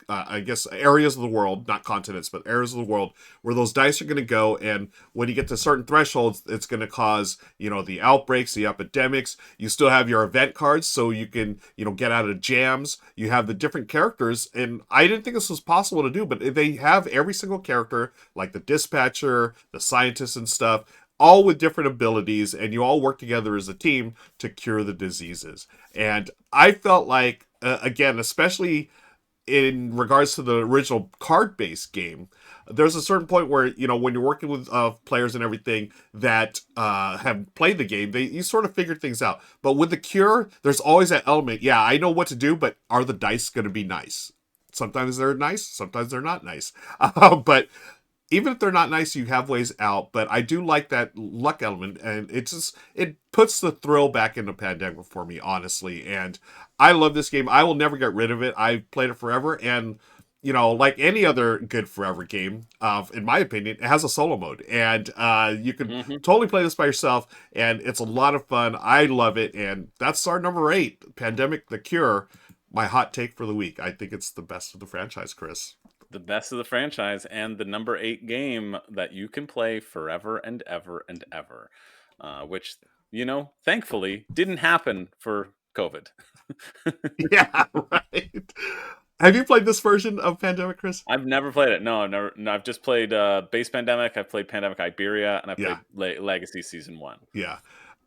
I guess areas of the world, not continents, but areas of the world where those dice are going to go. And when you get to certain thresholds, it's going to cause, the outbreaks, the epidemics. You still have your event cards, so you can, get out of jams. You have the different characters. And I didn't think this was possible to do, but they have every single character, like the dispatcher, the scientist and stuff, all with different abilities, and you all work together as a team to cure the diseases. And I felt like, again, especially in regards to the original card-based game, there's a certain point where, when you're working with players and everything that have played the game, you sort of figure things out. But with the Cure, there's always that element. Yeah, I know what to do, but are the dice going to be nice? Sometimes they're nice, sometimes they're not nice. But even if they're not nice, you have ways out. But I do like that luck element, and it puts the thrill back into Pandemic for me, honestly. And I love this game. I will never get rid of it. I've played it forever, and like any other good forever game, in my opinion, it has a solo mode, and you can totally play this by yourself, and it's a lot of fun. I love it, and that's our number 8, Pandemic: The Cure. My hot take for the week. I think it's the best of the franchise, Chris. The best of the franchise, and the number 8 game that you can play forever and ever and ever, which, thankfully didn't happen for COVID. Yeah, right. Have you played this version of Pandemic, Chris? I've never played it. No, never. No, I've just played base Pandemic. I've played Pandemic Iberia, and I played Legacy Season 1. Yeah.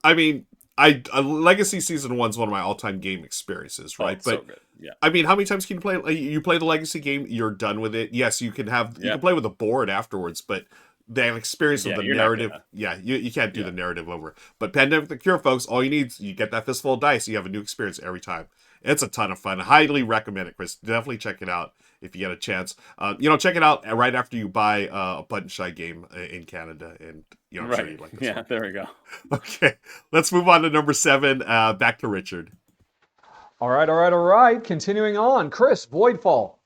I mean, Legacy Season 1 is one of my all-time game experiences, right? But so good. Yeah. I mean, how many times can you play? You play the Legacy game, you're done with it. Yes, you can play with a board afterwards, but the experience of the narrative, you can't do the narrative over. But Pandemic: The Cure, folks, all you need is you get that fistful of dice, you have a new experience every time. It's a ton of fun. Highly recommend it, Chris. Definitely check it out if you get a chance. Check it out right after you buy a Button Shy game in Canada, and I'm sure you'd like this one. There we go. Okay, let's move on to number 7. Back to Richard. All right. Continuing on, Chris, Voidfall.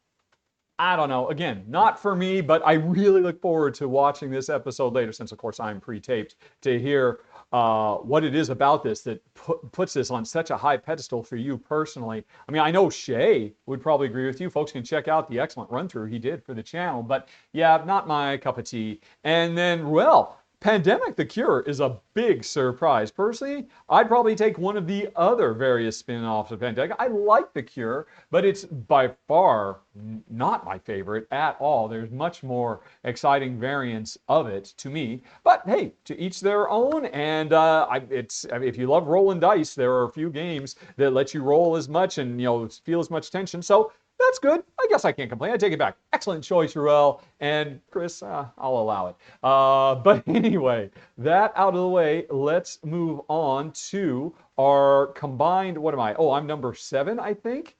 I don't know. Again, not for me, but I really look forward to watching this episode later, since, of course, I'm pre-taped, to hear what it is about this that puts this on such a high pedestal for you personally. I mean, I know Shay would probably agree with you. Folks can check out the excellent run-through he did for the channel, but yeah, not my cup of tea. And then, well, Pandemic the Cure is a big surprise. Personally, I'd probably take one of the other various spin-offs of Pandemic. I like The Cure, but it's by far not my favorite at all. There's much more exciting variants of it to me. But hey, to each their own. And I mean, if you love rolling dice, there are a few games that let you roll as much and feel as much tension. So that's good. I guess I can't complain. I take it back. Excellent choice, Ruel. And Chris, I'll allow it. But anyway, that out of the way, let's move on to our combined, what am I? Oh, I'm number 7, I think.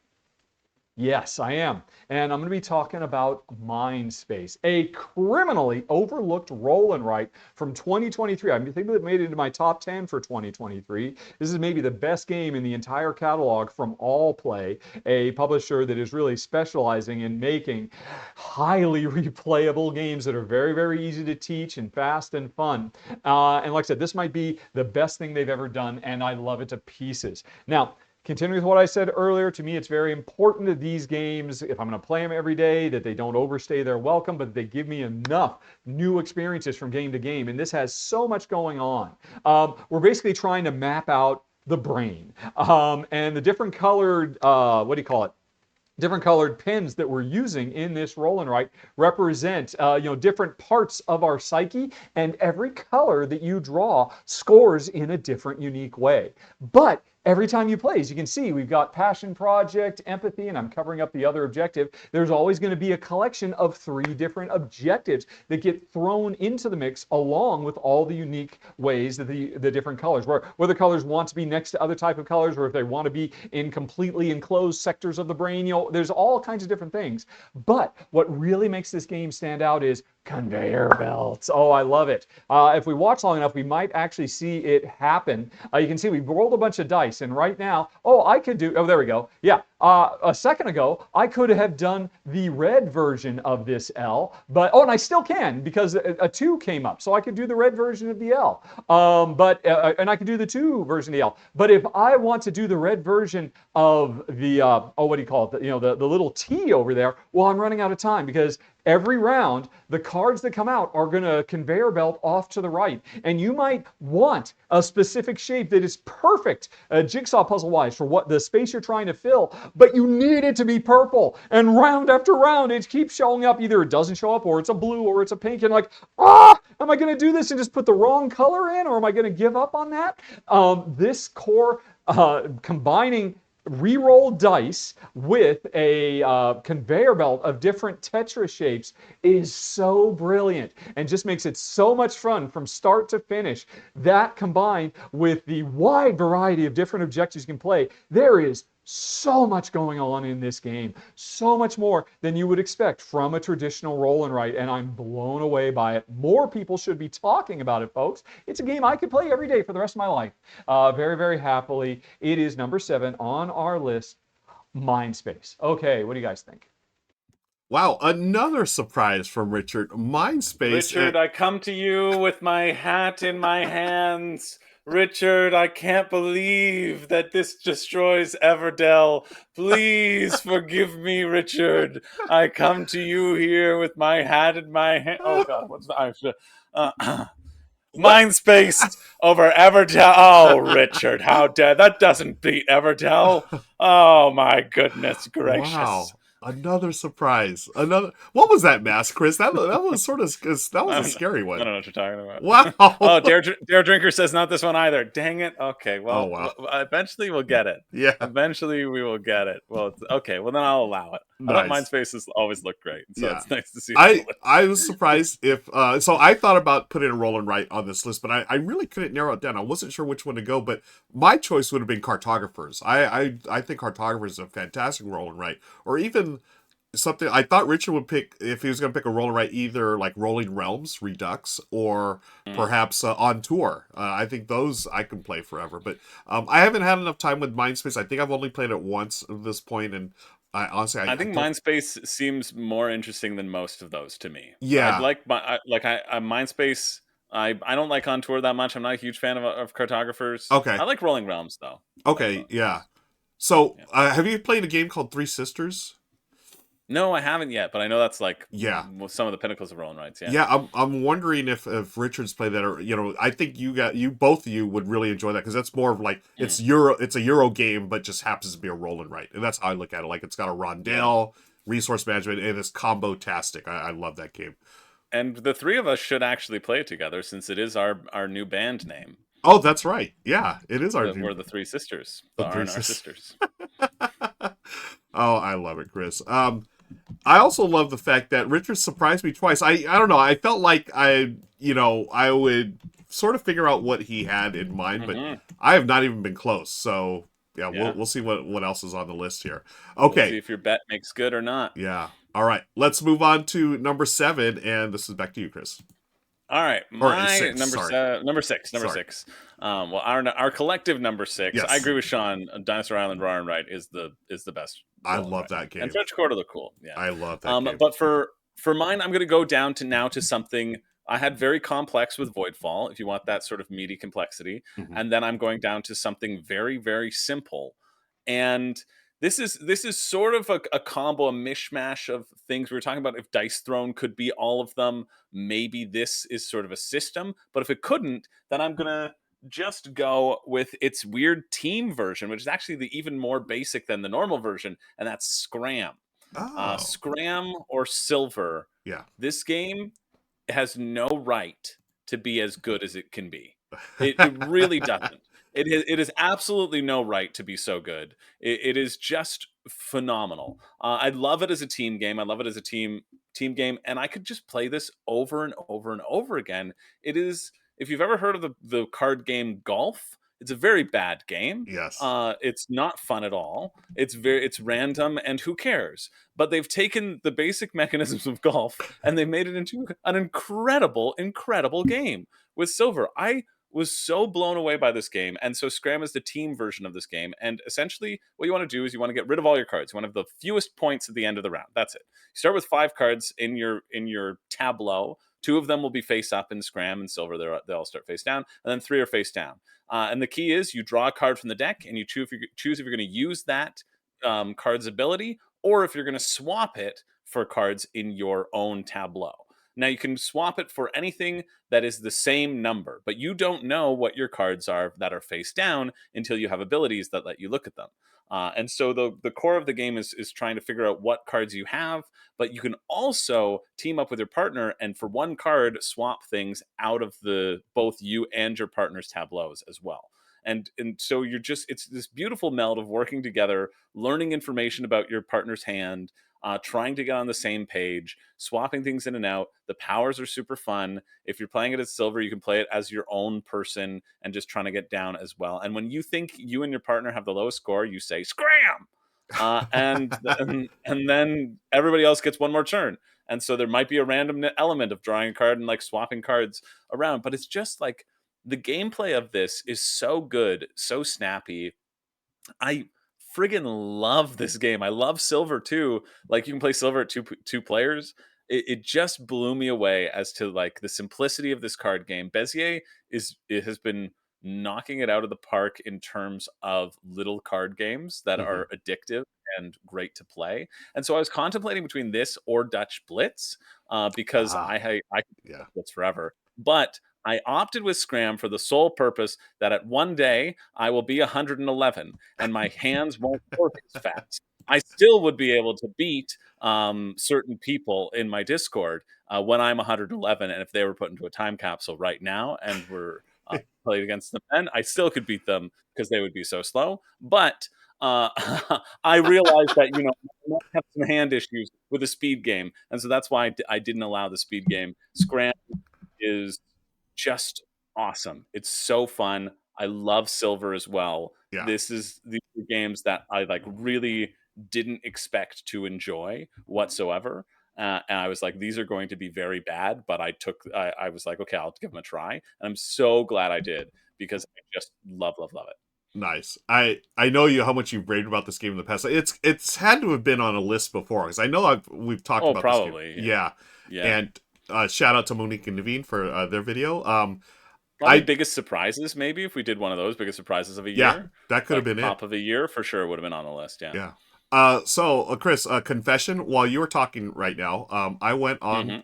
Yes, I am. And I'm going to be talking about Mindspace, a criminally overlooked roll and write from 2023. I think it made it into my top 10 for 2023. This is maybe the best game in the entire catalog from All Play, a publisher that is really specializing in making highly replayable games that are very, very easy to teach and fast and fun. And like I said, this might be the best thing they've ever done, and I love it to pieces. Now, continuing with what I said earlier, to me it's very important that these games, if I'm going to play them every day, that they don't overstay their welcome, but they give me enough new experiences from game to game. And this has so much going on. We're basically trying to map out the brain. And the different colored, different colored pens that we're using in this roll and write represent different parts of our psyche, and every color that you draw scores in a different, unique way. But every time you play, as you can see, we've got passion project, empathy, and I'm covering up the other objective. There's always going to be a collection of 3 different objectives that get thrown into the mix, along with all the unique ways that the different colors, whether colors want to be next to other type of colors, or if they want to be in completely enclosed sectors of the brain. There's all kinds of different things. But what really makes this game stand out is conveyor belts. Oh, I love it. If we watch long enough, we might actually see it happen. You can see we've rolled a bunch of dice, and right now, there we go. Yeah, a second ago, I could have done the red version of this L, and I still can, because a 2 came up, so I could do the red version of the L. And I could do the 2 version of the L. But if I want to do the red version of the, the little T over there, well, I'm running out of time, because every round, the cards that come out are going to conveyor belt off to the right. And you might want a specific shape that is perfect, jigsaw puzzle-wise, for what the space you're trying to fill, but you need it to be purple. And round after round, it keeps showing up. Either it doesn't show up, or it's a blue, or it's a pink. And am I going to do this and just put the wrong color in, or am I going to give up on that? This core combining re-roll dice with a conveyor belt of different Tetris shapes is so brilliant, and just makes it so much fun from start to finish. That, combined with the wide variety of different objectives you can play, there is so much going on in this game, so much more than you would expect from a traditional roll and write, and I'm blown away by it. More people should be talking about it, folks. It's a game I could play every day for the rest of my life, very, very happily. It is number 7 on our list, Mindspace. Okay, what do you guys think? Wow, another surprise from Richard. Mindspace. Richard, I come to you with my hat in my hands. Richard, I can't believe that this destroys Everdell. Please forgive me, Richard. I come to you here with my hat in my hand. Oh, God, what's the... Mindspace over Everdell. Oh, Richard, how dare... That doesn't beat Everdell. Oh, my goodness gracious. Wow. Another surprise. What was that mask, Chris? That was sort of that was a scary one. I don't know what you're talking about. Wow. Oh, Dare Drinker says not this one either. Dang it. Okay. Well, oh, wow. Eventually we'll get it. Yeah. Eventually we will get it. Well, okay. Well, then I'll allow it. Nice. I thought Mindspace always looked great, so yeah. It's nice to see. I was surprised if so. I thought about putting a roll and write on this list, but I really couldn't narrow it down. I wasn't sure which one to go, but my choice would have been Cartographers. I think Cartographers is a fantastic roll and write, or even something I thought Richard would pick if he was going to pick a roll and write, either like Rolling Realms Redux or perhaps On Tour. I think those I can play forever, but I haven't had enough time with Mindspace. I think I've only played it once at this point, and I honestly, I I think don't. Mindspace seems more interesting than most of those to me. I'd Yeah. like I Mindspace. I don't like On Tour that much. I'm not a huge fan of cartographers. Okay. I like Rolling Realms though. I like Okay. Rolling Yeah. Realms. So, Yeah. have you played a game called Three Sisters? No, I haven't yet, but I know that's like Yeah. some of the pinnacles of rolling rights. Yeah. Yeah, I'm wondering if Richard's played that, or I think you both of you would really enjoy that because that's more of like Mm, it's a Euro game, but just happens to be a roll and write, and that's how I look at it. Like it's got a yeah. rondelle, resource management, and it's combo tastic. I love that game. And the three of us should actually play it together since it is our new band name. Oh, that's right. Yeah, it is our We're new the three sisters, the the R Three and R Sisters. sisters. Oh, I love it, Chris. I also love the fact that Richard surprised me twice. I don't know. I felt like I would sort of figure out what he had in mind, but Hmm. I have not even been close. So yeah, Yeah. we'll see what else is on the list here. We'll see Okay, if your bet makes good or not. yeah. All right, let's move on to number 7, and this is back to you, Chris. All right, Or my 6. Sorry, number six, number sorry. six. Well, our collective number six. I Yes, agree with Sean. Dinosaur Island Raw and Right is the best I roll and love right, that and game. French Quarter look cool. Yeah. I love that game. But for mine, I'm going to go down to now to something I had very complex with Voidfall. If you want that sort of meaty complexity, Mhm. and then I'm going down to something very very simple, and this is sort of a combo, a mishmash of things we were talking about. If Dice Throne could be all of them, maybe this is sort of a system. But if it couldn't, then I'm gonna just go with its weird team version, which is actually the even more basic than the normal version, and that's Scram. Oh, Scram or Silver. yeah. This game has no right to be as good as it can be. It really doesn't. It is absolutely no right to be so good. It is just phenomenal. I love it as a team game. I love it as a team game, and I could just play this over and over and over again. It is, if you've ever heard of the card game Golf, it's a very bad game. Yes. It's not fun at all. It's random, and who cares? But they've taken the basic mechanisms of golf and they made it into an incredible, incredible game with Silver. I was so blown away by this game. And so Scram is the team version of this game. And essentially, what you want to do is you want to get rid of all your cards. You want to have the fewest points at the end of the round. That's it. You start with 5 cards in your tableau. 2 of them will be face up in Scram, and Silver they all start face down, and then 3 are face down. And the key is you draw a card from the deck, and you choose if you're going to use that card's ability, or if you're going to swap it for cards in your own tableau. Now, you can swap it for anything that is the same number, but you don't know what your cards are that are face down until you have abilities that let you look at them. And so the core of the game is trying to figure out what cards you have, but you can also team up with your partner and for one card swap things out of the both you and your partner's tableaus as well. And so it's this beautiful meld of working together, learning information about your partner's hand, trying to get on the same page, swapping things in and out. The powers are super fun. If you're playing it as Silver, you can play it as your own person and just trying to get down as well. And when you think you and your partner have the lowest score, you say Scram, and then everybody else gets one more turn. And so there might be a random element of drawing a card and like swapping cards around, but it's just like the gameplay of this is so good, so snappy. I friggin' love this game. I love Silver too. Like you can play Silver at two players. It just blew me away as to like the simplicity of this card game. Bezier it has been knocking it out of the park in terms of little card games that Hmm. are addictive and great to play. And so I was contemplating between this or Dutch Blitz because Ah, I could play yeah. Dutch Blitz forever. But I opted with Scram for the sole purpose that at one day I will be 111 and my hands won't work as fast. I still would be able to beat certain people in my Discord when I'm 111. And if they were put into a time capsule right now and were played against them then, I still could beat them because they would be so slow. But uh, I realized that, I might have some hand issues with a speed game. And so that's why I didn't allow the speed game. Scram is just awesome. It's so fun. I love Silver as well. Yeah. These are games that I like really didn't expect to enjoy whatsoever. And I was like, these are going to be very bad, but I was like, okay, I'll give them a try. And I'm so glad I did because I just love, love, love it. Nice. I know you how much you've raved about this game in the past. It's had to have been on a list before because I know we've talked Oh, about this game. probably. Yeah, Yeah. and shout out to Monique and Naveen for their video. Probably I biggest surprises, maybe if we did one of those biggest surprises of a yeah, year, that could have like been it. top of the year for sure would have been on the list. Yeah. Yeah. So Chris, confession. While you were talking right now, I went on Hmm.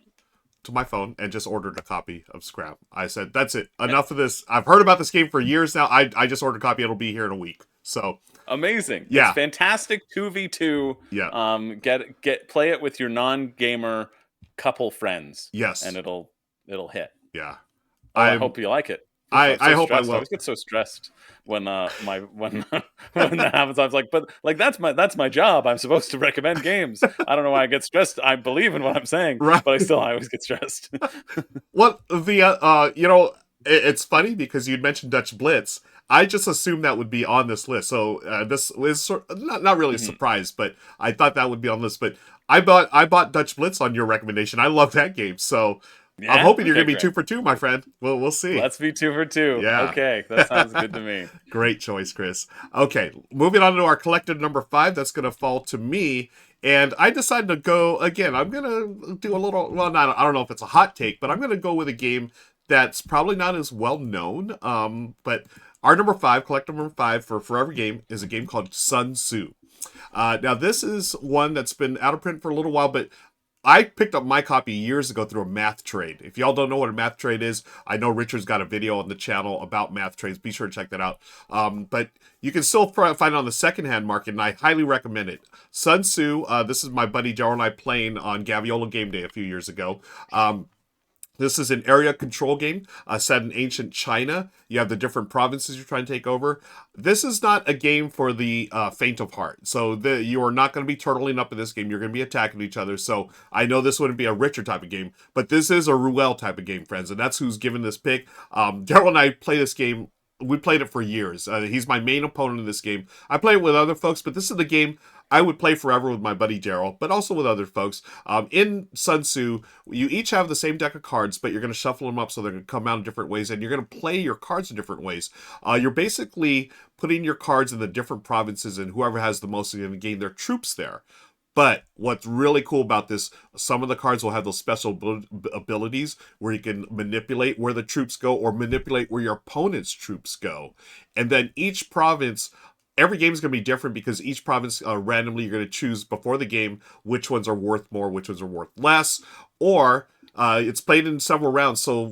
to my phone and just ordered a copy of Scram. I said, "That's it. Enough of this. I've heard about this game for years now. I just ordered a copy. It'll be here in a week." So Amazing. It's yeah, fantastic 2v2. yeah, Get play it with your non-gamer couple friends and yes, it'll hit. yeah. Oh, I I'm. hope you like it. Oof, I'm I so hope I stressed. I will. always get so stressed when when when that happens. I was like, but like that's my job. I'm supposed to recommend games. I don't know why I get stressed. I believe in what I'm saying, Right. but I always get stressed. Well, the it's funny because you'd mentioned Dutch Blitz. I just assumed that would be on this list. So this was not really a Mhm. surprise, but I thought that would be on this. But I bought Dutch Blitz on your recommendation. I love that game. So I'm Yeah. hoping you're Okay. gonna be Great. 2 for 2, my friend. We'll see. Let's be 2 for 2. Yeah. Okay, that sounds good to me. Great choice, Chris. Okay, moving on to our collected number 5. That's going to fall to me. And I decided to go again. I'm going to do a little. Well, not. I don't know if it's a hot take, but I'm going to go with a game that's probably not as well known. But our number 5, collected number 5 for Forever Game, is a game called Sun Tzu. Now, this is one that's been out of print for a little while, but I picked up my copy years ago through a math trade. If y'all don't know what a math trade is, I know Richard's got a video on the channel about math trades. Be sure to check that out. But you can still find it on the secondhand market, and I highly recommend it. Sun Tzu, this is my buddy Daryl and I playing on Gaviola Game Day a few years ago. This is an area control game set in ancient China. You have the different provinces you're trying to take over. This is not a game for the faint of heart. So you are not going to be turtling up in this game. You're going to be attacking each other. So I know this wouldn't be a Richard type of game, but this is a Ruel type of game, friends. And that's who's given this pick. Daryl and I play this game. We played it for years. He's my main opponent in this game. I play it with other folks, but this is the game I would play forever with my buddy Daryl, but also with other folks. In Sun Tzu, you each have the same deck of cards, but you're going to shuffle them up so they're going to come out in different ways, and you're going to play your cards in different ways. You're basically putting your cards in the different provinces, and whoever has the most is going to gain their troops there. But what's really cool about this, some of the cards will have those special abilities where you can manipulate where the troops go or manipulate where your opponent's troops go. And then each province, every game is going to be different because each province randomly you're going to choose before the game which ones are worth more, which ones are worth less, or it's played in several rounds. So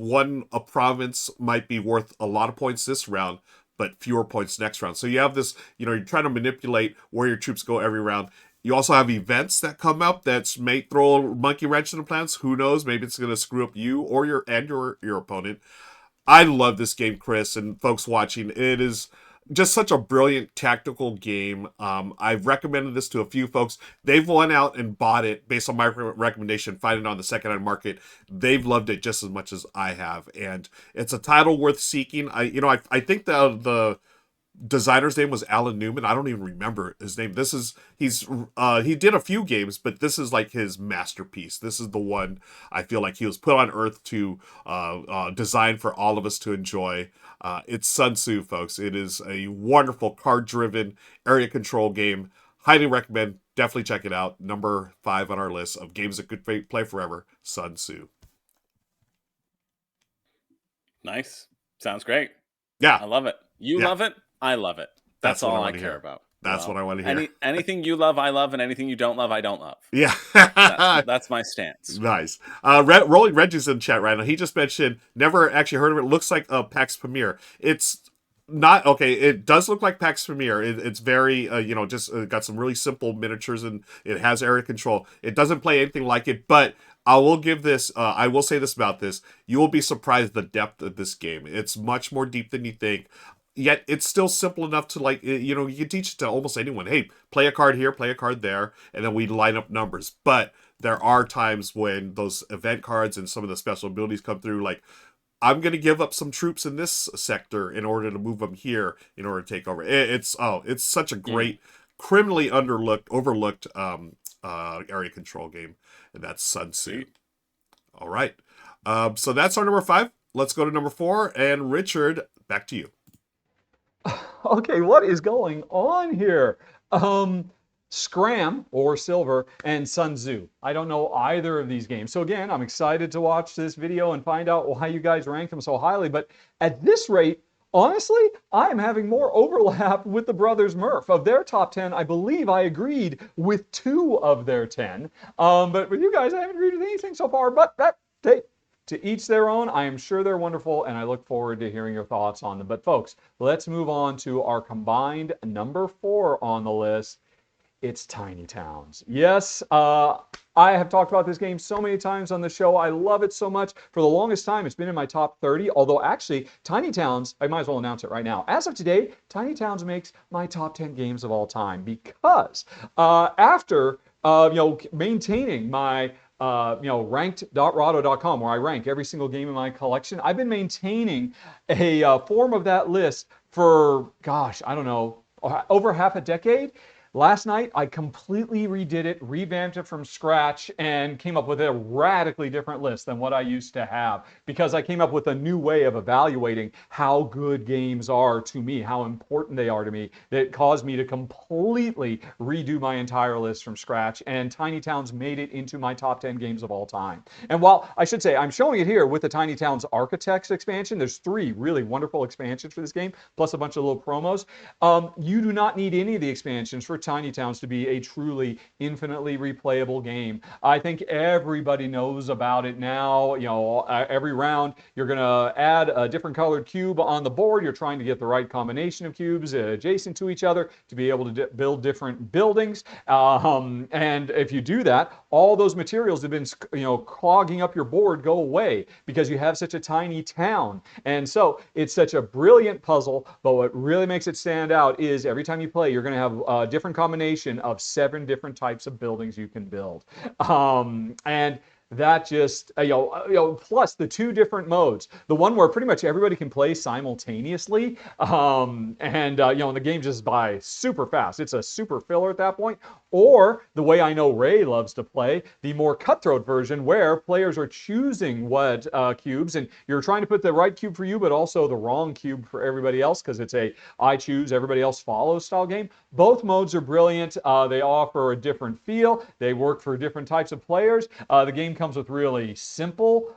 a province might be worth a lot of points this round, but fewer points next round. So you have this, you're trying to manipulate where your troops go every round. You also have events that come up that may throw a monkey wrench in the plans. Who knows? Maybe it's going to screw up you or your opponent. I love this game, Chris, and folks watching. It is just such a brilliant tactical game. I've recommended this to a few folks. They've went out and bought it based on my recommendation, find it on the secondhand market. They've loved it just as much as I have, and it's a title worth seeking. I think the designer's name was Alan Newman. I don't even remember his name. He did a few games, but this is like his masterpiece. This is the one I feel like he was put on earth to design for all of us to enjoy. It's Sun Tzu, folks. It is a wonderful card-driven area control game. Highly recommend. Definitely check it out. Number 5 on our list of games that could play forever. Sun Tzu. Nice. Sounds great. Yeah, I love it. You yeah. love it. I love it. That's That's what I all I want to care hear. about. That's what I want to hear. Anything you love, I love, and anything you don't love, I don't love. Yeah. That's my stance. Nice. Rolling Reggie's in chat right now. He just mentioned, never actually heard of it. Looks like PAX Premiere. It's not, okay, it does look like PAX Premiere. It's very, just got some really simple miniatures, and it has area control. It doesn't play anything like it, but I will say this about this. You will be surprised at the depth of this game. It's much more deep than you think. Yet it's still simple enough to, like, you can teach it to almost anyone. Hey, play a card here, play a card there, and then we line up numbers. But there are times when those event cards and some of the special abilities come through, like, I'm going to give up some troops in this sector in order to move them here in order to take over. It's such a great, criminally overlooked area control game, and that's Sun Tzu. All right. So that's our number 5. Let's go to number 4, and Richard, back to you. Okay, what is going on here? Scram or Silver and Sun Tzu. I don't know either of these games. So again, I'm excited to watch this video and find out why you guys rank them so highly. But at this rate, honestly, I am having more overlap with the Brothers Murph. Of their top 10, I believe I agreed with 2 of their 10. But with you guys, I haven't agreed with anything so far. But hey, to each their own. I am sure they're wonderful, and I look forward to hearing your thoughts on them. But folks, let's move on to our combined number 4 on the list. It's Tiny Towns. Yes, I have talked about this game so many times on the show. I love it so much. For the longest time, it's been in my top 30, although actually, Tiny Towns, I might as well announce it right now. As of today, Tiny Towns makes my top 10 games of all time because after maintaining my ranked.rahdo.com, where I rank every single game in my collection, I've been maintaining a form of that list for, gosh, I don't know, over half a decade. Last night, I completely redid it, revamped it from scratch, and came up with a radically different list than what I used to have because I came up with a new way of evaluating how good games are to me, how important they are to me, that caused me to completely redo my entire list from scratch, and Tiny Towns made it into my top 10 games of all time. And while I should say I'm showing it here with the Tiny Towns Architects expansion, there's 3 really wonderful expansions for this game, plus a bunch of little promos. You do not need any of the expansions for Tiny Towns to be a truly infinitely replayable game. I think everybody knows about it now. Every round you're going to add a different colored cube on the board. You're trying to get the right combination of cubes adjacent to each other to be able to build different buildings. And if you do that, all those materials that have been clogging up your board go away because you have such a tiny town. And so it's such a brilliant puzzle, but what really makes it stand out is every time you play, you're going to have a different combination of 7 different types of buildings you can build. And that just plus the 2 different modes, the one where pretty much everybody can play simultaneously, and the game just by super fast. It's a super filler at that point. Or the way I know Ray loves to play, the more cutthroat version where players are choosing what cubes, and you're trying to put the right cube for you but also the wrong cube for everybody else because it's a I choose everybody else follows style game. Both modes are brilliant. They offer a different feel. They work for different types of players. The game comes with really simple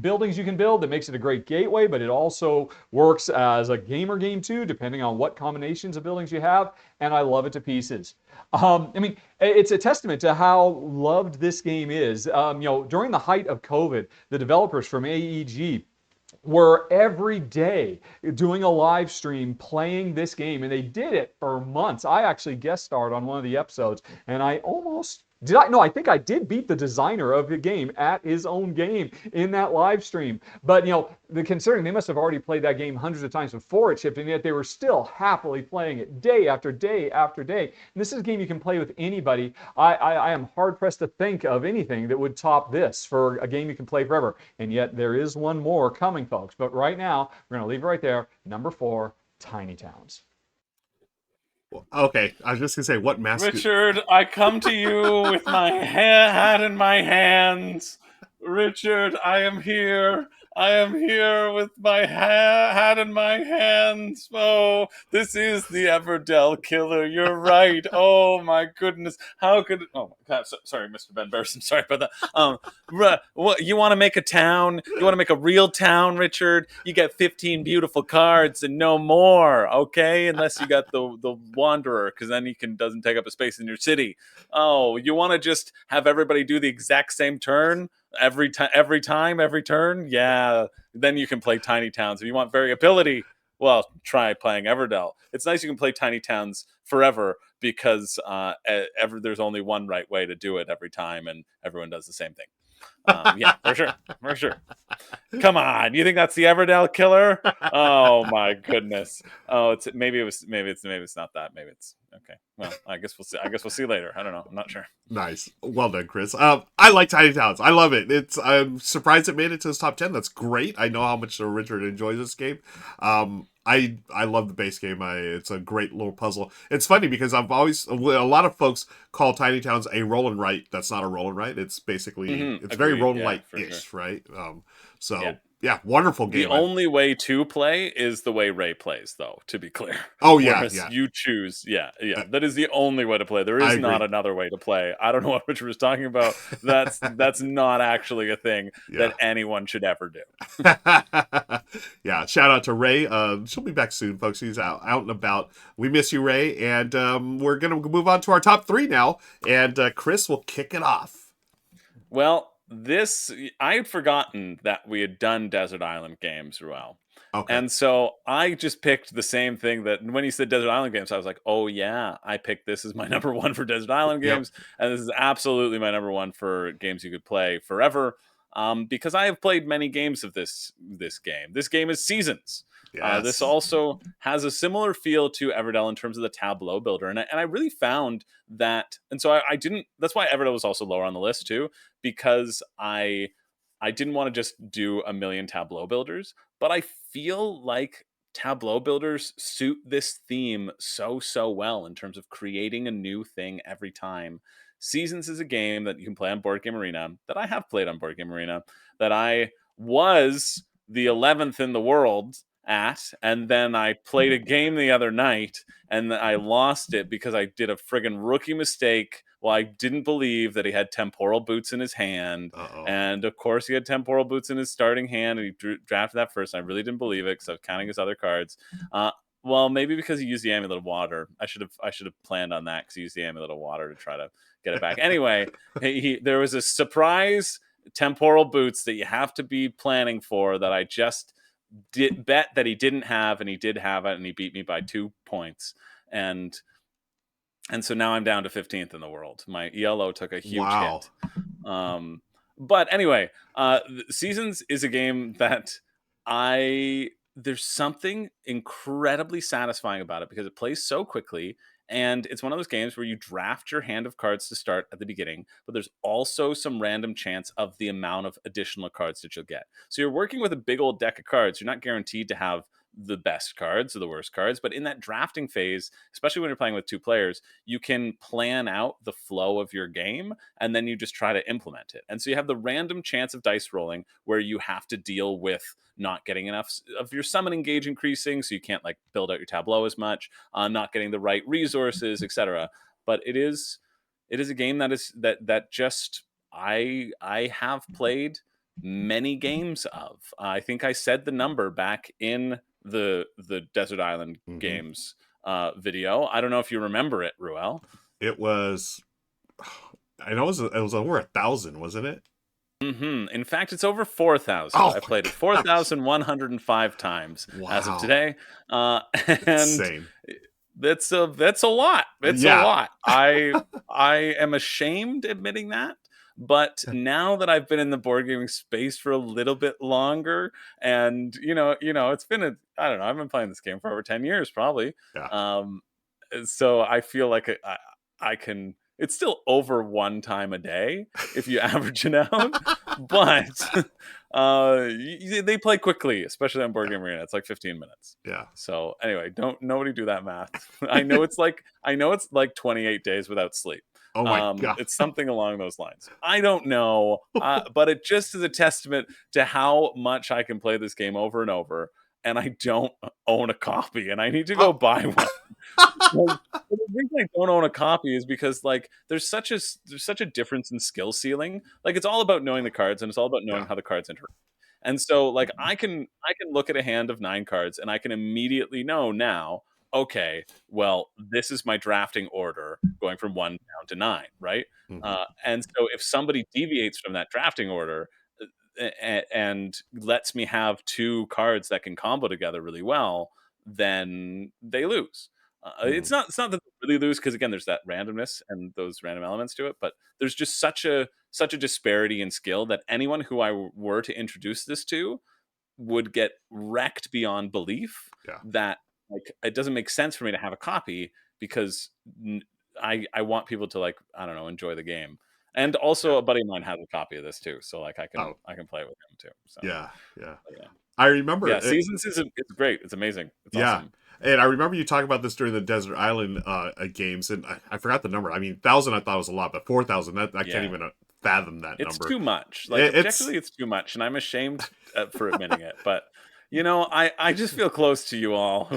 buildings you can build that makes it a great gateway, but it also works as a gamer game too, depending on what combinations of buildings you have, and I love it to pieces. It's a testament to how loved this game is. During the height of COVID, the developers from AEG were every day doing a live stream playing this game, and they did it for months. I actually guest starred on one of the episodes, and I almost did. I think I did beat the designer of the game at his own game in that live stream. But considering they must have already played that game hundreds of times before it shipped, and yet they were still happily playing it day after day after day. And this is a game you can play with anybody. I am hard pressed to think of anything that would top this for a game you can play forever. And yet there is one more coming, folks. But right now we're going to leave it right there. Number 4, Tiny Towns. Okay, I was just gonna say, what mask? Richard, I come to you with my hat in my hands. Richard, I am here. I am here with my hat in my hands. Oh, this is the Everdell killer. You're right. Oh my goodness. How could? Oh my God. Sorry, Mr. Ben Burson. Sorry about that. What you want to make a town? You want to make a real town, Richard? You get 15 beautiful cards and no more. Okay, unless you got the Wanderer, because then he doesn't take up a space in your city. Oh, you want to just have everybody do the exact same turn? Every turn, yeah. Then you can play Tiny Towns. If you want variability, well, try playing Everdell. It's nice you can play Tiny Towns forever because there's only one right way to do it every time, and everyone does the same thing. Yeah, for sure. Come on, you think that's the Everdell killer? Oh my goodness. Oh, maybe it's not that. Maybe it's okay. Well, I guess we'll see. I guess we'll see later. I don't know. I'm not sure. Nice. Well done, Chris. I like Tiny Towns. I love it. I'm surprised it made it to his top 10. That's great. I know how much Richard enjoys this game. I love the base game. It's a great little puzzle. It's funny because a lot of folks call Tiny Towns a roll and write. That's not a roll and write. It's basically it's very roll and write-ish, right? Yeah, wonderful The game. only way to play is the way Ray plays, though, to be clear. Oh, yeah, Whereas yeah. you choose, that is the only way to play. There I is agree. not another way to play. I don't know what Richard was talking about. That's not actually a thing Yeah. that anyone should ever do. Yeah, shout out to Ray. She'll be back soon, folks. She's out and about. We miss you, Ray, and we're gonna move on to our top 3 now, and Chris will kick it off. Well, I had forgotten that we had done Desert Island games, Ruel. Okay. And so I just picked the same thing that when he said Desert Island games, I was like, oh yeah, I picked this as my number 1 for Desert Island Yep. games. And this is absolutely my number 1 for games you could play forever. Because I have played many games of this game. This game is Seasons. Yes. This also has a similar feel to Everdell in terms of the tableau builder. And I really found that, and so I didn't, that's why Everdell was also lower on the list too, because I didn't want to just do a million tableau builders, but I feel like tableau builders suit this theme so well in terms of creating a new thing every time. Seasons is a game that you can play on Board Game Arena, that I have played on Board Game Arena, that I was the 11th in the world at, and then I played a game the other night and I lost it because I did a friggin' rookie mistake. Well, I didn't believe that he had temporal boots in his hand. Uh-oh. And of course, he had temporal boots in his starting hand, and he drafted that first. And I really didn't believe it because I was counting his other cards. Well, maybe because he used the Amulet of Water. I should have planned on that because he used the Amulet of Water to try to get it back. Anyway, there was a surprise temporal boots that you have to be planning for that I just did bet that he didn't have, and he did have it, and he beat me by 2 points. And so now I'm down to 15th in the world. My ELO took a huge hit. But anyway, Seasons is a game that there's something incredibly satisfying about it because it plays so quickly. And it's one of those games where you draft your hand of cards to start at the beginning, but there's also some random chance of the amount of additional cards that you'll get. So you're working with a big old deck of cards. You're not guaranteed to have the best cards or the worst cards, but in that drafting phase, especially when you're playing with 2 players, you can plan out the flow of your game and then you just try to implement it. And so you have the random chance of dice rolling where you have to deal with not getting enough of your summoning gauge increasing, so you can't like build out your tableau as much, not getting the right resources, etc. But it is a game that just I have played many games of. I think I said the number back in the Desert Island games video. I don't know if you remember it, Ruel. It was, I know it was over 1,000, wasn't it? In fact, it's over 4,000. I played it 4,105 times as of today, and insane. That's a lot. It's a lot. I am ashamed admitting that. But now that I've been in the board gaming space for a little bit longer, and it's been I've been playing this game for over 10 years, probably. Yeah. So I feel like I can. It's still over 1 time a day if you average it out, but they play quickly, especially on Board Game Arena. It's like 15 minutes. Yeah. So anyway, nobody do that math. I know it's like 28 days without sleep. Oh my God. It's something along those lines. I don't know, but it just is a testament to how much I can play this game over and over. And I don't own a copy, and I need to go buy one. The reason I don't own a copy is because like there's such a difference in skill ceiling. Like it's all about knowing the cards, and it's all about knowing how the cards interact. And so like I can look at a hand of 9 cards, and I can immediately know now, okay, well, this is my drafting order going from 1 down to 9, right? And so if somebody deviates from that drafting order and lets me have 2 cards that can combo together really well, then they lose. It's not that they really lose because again, there's that randomness and those random elements to it, but there's just such a disparity in skill that anyone who I were to introduce this to would get wrecked beyond belief. Yeah. That like it doesn't make sense for me to have a copy because I want people to like enjoy the game. And also, a buddy of mine has a copy of this too, so like I can play it with him too. So Yeah. I remember. Yeah, Seasons it's great. It's amazing. It's awesome. And I remember you talking about this during the Desert Island games, and I forgot the number. I mean, 1,000 I thought was a lot, but 4,000 I can't even fathom that It's number. too much. Like, It's objectively, it's too much, and I'm ashamed for admitting it. But I just feel close to you all,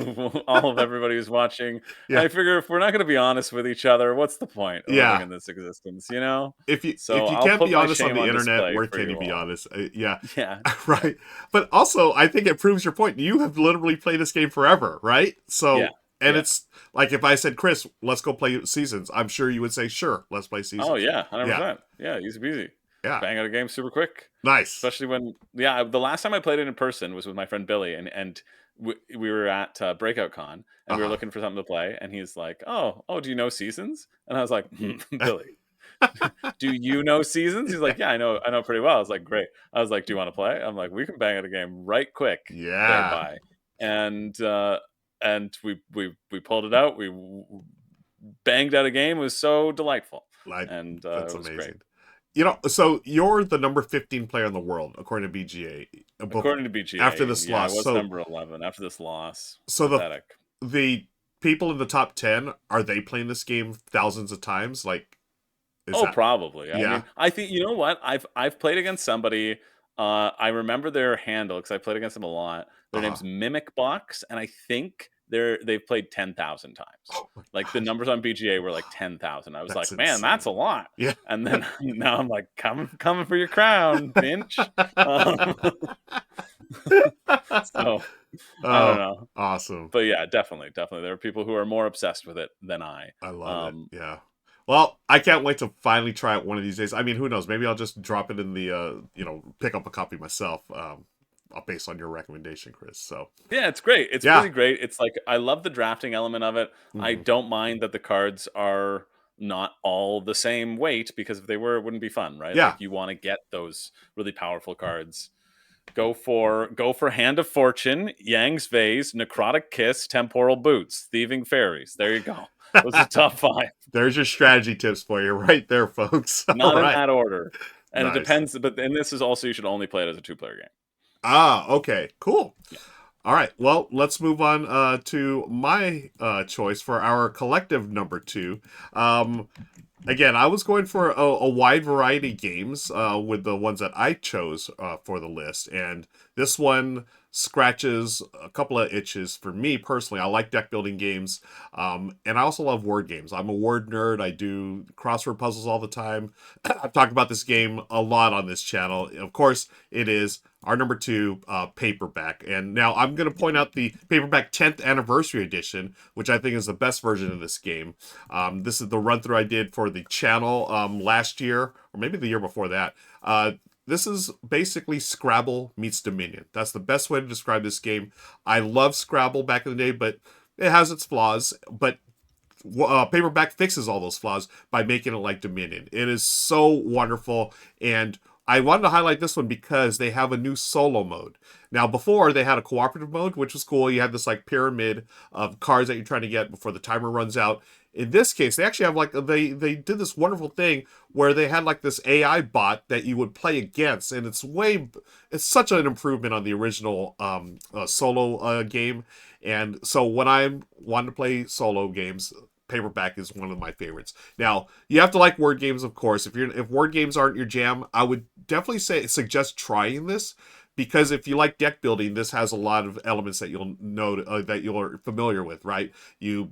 all of everybody who's watching. And yeah, I figure if we're not going to be honest with each other, what's the point of living yeah. in this existence? You know. If So you I'll can't put be my honest on shame the on internet, display where for can you you be all. honest? Yeah, Yeah. Yeah. right. But also, I think it proves your point. You have literally played this game forever, right? Yeah. So, and Yeah. it's like if I said, Chris, let's go play Seasons, I'm sure you would say, sure, let's play Oh Seasons. yeah, Yeah, 100%. Yeah, easy peasy. yeah. Bang out a game super quick. Nice. Especially when, yeah, the last time I played it in person was with my friend Billy, and we were at Breakout Con, and we were Uh looking for something to play, and he's like, "Oh, do you know Seasons?" And I was like, "Billy, do you know Seasons?" He's like, "Yeah, I know pretty well." I was like, "Great." I was like, "Do you want to play?" I'm like, "We can bang out a game right quick Yeah. thereby," and we pulled it out. We banged out a game. It was so delightful, Like, and that's it was great. amazing. So you're the number 15 player in the world, according to BGA, According to after BGA, this yeah, I loss. was number 11 after this loss. So Pathetic. the people in the top 10, are they playing this game thousands of times? Like, is Oh, that, probably. I yeah? mean, I think you know what? I've played against somebody. I remember their handle because I played against them a lot. Their Uh-huh. name's Mimic Box, and I think they've played 10,000 times. Oh my Like the gosh, numbers on BGA were like 10,000. I was that's like, man, that's insane. a lot. Yeah. And then now I'm like, coming for your crown, Finch. Um, so I don't Oh, know. awesome. But yeah, definitely. There are people who are more obsessed with it than I. I love it. Yeah. Well, I can't wait to finally try it one of these days. I mean, who knows? Maybe I'll just drop it in the, pick up a copy myself, based on your recommendation, Chris. So, Yeah, it's great. It's yeah. really great. It's like I love the drafting element of it. I Mhm. don't mind that the cards are not all the same weight because if they were, it wouldn't be fun, right? Yeah. Like you want to get those really powerful cards. Go for Hand of Fortune, Yang's Vase, Necrotic Kiss, Temporal Boots, Thieving Fairies. There you go. Those are top 5. There's your strategy tips for you right there, folks. All Not in right. that order. And it Nice. depends, and this is also you should only play it as a 2-player game. Ah, okay. Cool. Yeah. All right. Well, let's move on to my choice for our collective number 2. Again, I was going for a wide variety of games with the ones that I chose for the list. And this one scratches a couple of itches for me personally. I like deck building games. And I also love word games. I'm a word nerd. I do crossword puzzles all the time. I've talked about this game a lot on this channel. Of course, it is our number 2, Paperback. And now I'm going to point out the Paperback 10th Anniversary Edition, which I think is the best version of this game. This is the run-through I did for the channel last year, or maybe the year before that. This is basically Scrabble meets Dominion. That's the best way to describe this game. I love Scrabble back in the day, but it has its flaws. But Paperback fixes all those flaws by making it like Dominion. It is so wonderful, and I wanted to highlight this one because they have a new solo mode. Now, before they had a cooperative mode, which was cool. You had this like pyramid of cards that you're trying to get before the timer runs out. In this case, they actually have like they did this wonderful thing where they had like this AI bot that you would play against, and it's such an improvement on the original solo game. And so when I wanted to play solo games, Paperback is one of my favorites. Now, you have to like word games, of course. If word games aren't your jam, I would definitely suggest trying this, because if you like deck building, this has a lot of elements that you'll know that you're familiar with, right? You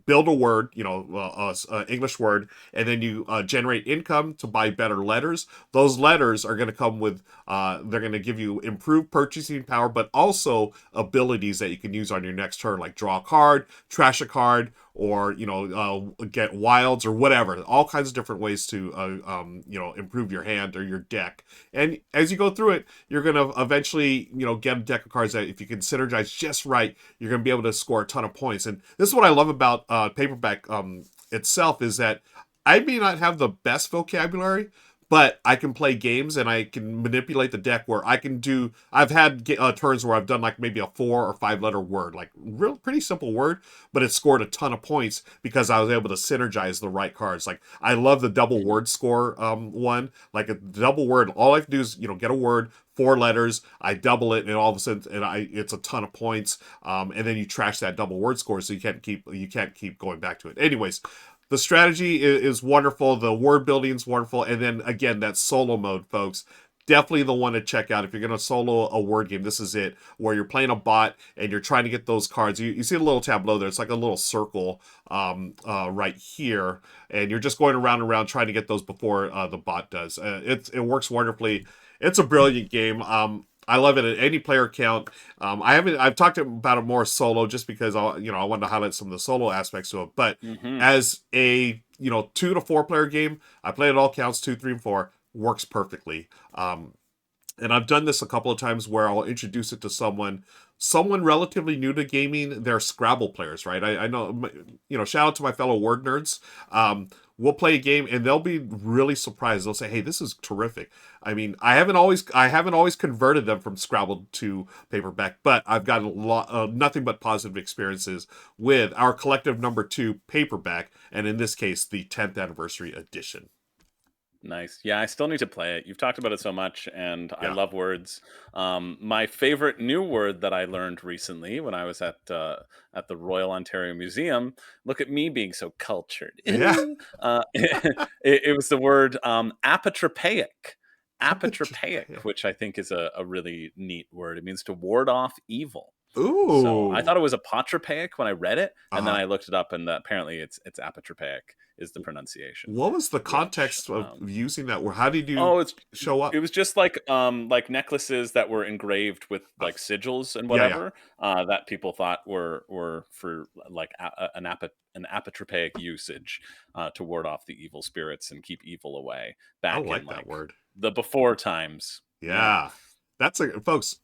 build a word, English word, and then you generate income to buy better letters. Those letters are going to come with, they're going to give you improved purchasing power, but also abilities that you can use on your next turn, like draw a card, trash a card, or get wilds or whatever. All kinds of different ways to improve your hand or your deck. And as you go through it, you're going to eventually get a deck of cards that if you can synergize just right, you're going to be able to score a ton of points. And this is what I love about Paperback itself, is that I may not have the best vocabulary, but I can play games and I can manipulate the deck where I've had turns where I've done like maybe a 4 or 5 letter word, like pretty simple word, but it scored a ton of points because I was able to synergize the right cards. Like I love the double word score one, like a double word. All I have to do is, get a word, 4 letters, I double it, and all of a sudden, it's a ton of points. And then you trash that double word score, so you can't keep going back to it. Anyways, the strategy is wonderful. The word building is wonderful. And then again, that solo mode, folks. Definitely the one to check out if you're going to solo a word game. This is it, where you're playing a bot and you're trying to get those cards. You see a little tableau there. It's like a little circle right here, and you're just going around and around trying to get those before the bot does. It works wonderfully. It's a brilliant game. I love it at any player count. I've talked about it more solo just because I wanted to highlight some of the solo aspects to it. But as a 2 to 4 player game, I play it all counts 2, 3, and 4. Works perfectly. And I've done this a couple of times where I'll introduce it to someone relatively new to gaming. They're Scrabble players, right? I know, shout out to my fellow word nerds. We'll play a game and they'll be really surprised. They'll say, "Hey, this is terrific." I mean, I haven't always converted them from Scrabble to Paperback, but I've gotten nothing but positive experiences with our collective number 2 Paperback, and in this case, the 10th anniversary edition. Nice. Yeah, I still need to play it. You've talked about it so much, and I Yeah. love words. My favorite new word that I learned recently when I was at the Royal Ontario Museum. Look at me being so cultured. Yeah. It was the word apotropaic. Apotropaic, which I think is a really neat word. It means to ward off evil. Ooh. So I thought it was apotropaic when I read it, and then Uh-huh. I looked it up, and apparently it's apotropaic is the pronunciation. What was the context of using that word? How did you Oh, show up? it was just like necklaces that were engraved with like sigils and Yeah, yeah. whatever that people thought were for like an apotropaic usage to ward off the evil spirits and keep evil away I back like in that like word. the before times. Yeah. That's folks,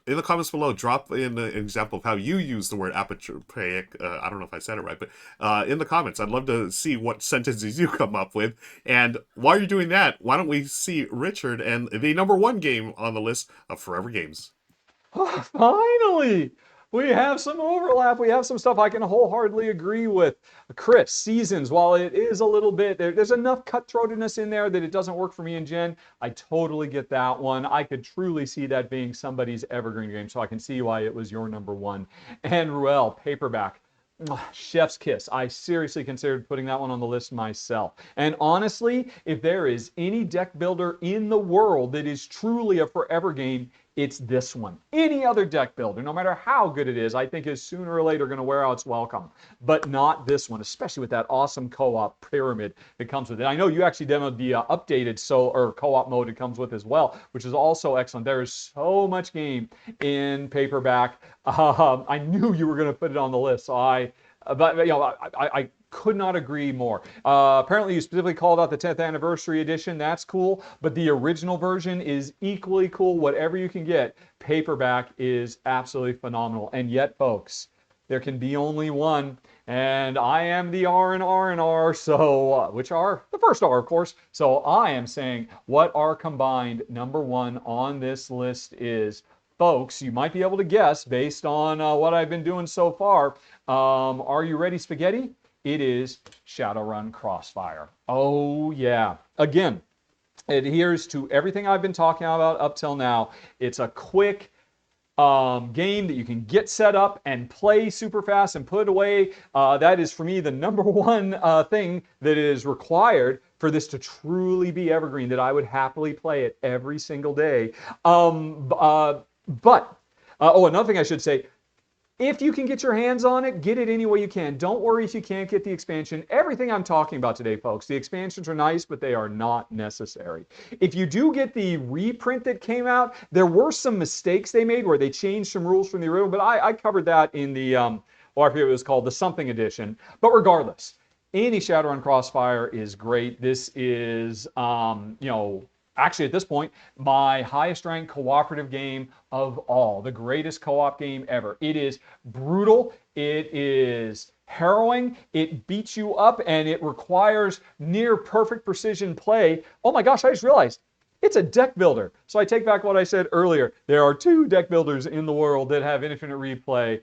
in the comments below, drop in an example of how you use the word apotropaic. I don't know if I said it right, but in the comments, I'd love to see what sentences you come up with. And while you're doing that, why don't we see Richard and the number 1 game on the list of Forever Games? Finally, we have some overlap. We have some stuff I can wholeheartedly agree with. Chris, Seasons, while it is a little bit, there's enough cutthroatedness in there that it doesn't work for me and Jen. I totally get that one. I could truly see that being somebody's evergreen game, so I can see why it was your number 1. And Ruel, Paperback. Chef's kiss. I seriously considered putting that one on the list myself. And honestly, if there is any deck builder in the world that is truly a forever game, it's this one. Any other deck builder, no matter how good it is, I think is sooner or later going to wear out its welcome. But not this one, especially with that awesome co-op pyramid that comes with it. I know you actually demoed the updated co-op mode it comes with as well, which is also excellent. There is so much game in Paperback. I knew you were going to put it on the list, so I could not agree more. Apparently, you specifically called out the 10th anniversary edition. That's cool, but the original version is equally cool. Whatever you can get, Paperback is absolutely phenomenal. And yet, folks, there can be only one, and I am the R&R, so which are the first R, of course. So I am saying what our combined number 1 on this list is. Folks, you might be able to guess based on what I've been doing so far. Are you ready, spaghetti? It is Shadowrun Crossfire. Oh, yeah. Again, it adheres to everything I've been talking about up till now. It's a quick game that you can get set up and play super fast and put away. That is, for me, the number 1 thing that is required for this to truly be evergreen, that I would happily play it every single day. Another thing I should say, if you can get your hands on it, get it any way you can. Don't worry if you can't get the expansion. Everything I'm talking about today, folks, the expansions are nice, but they are not necessary. If you do get the reprint that came out, there were some mistakes they made where they changed some rules from the original, but I covered that in the, I forget what it was called, the something edition. But regardless, any Shadowrun Crossfire is great. This is, actually, at this point, my highest ranked cooperative game of all, the greatest co-op game ever. It is brutal, it is harrowing, it beats you up, and it requires near perfect precision play. Oh my gosh, I just realized it's a deck builder. So I take back what I said earlier. There are 2 deck builders in the world that have infinite replay,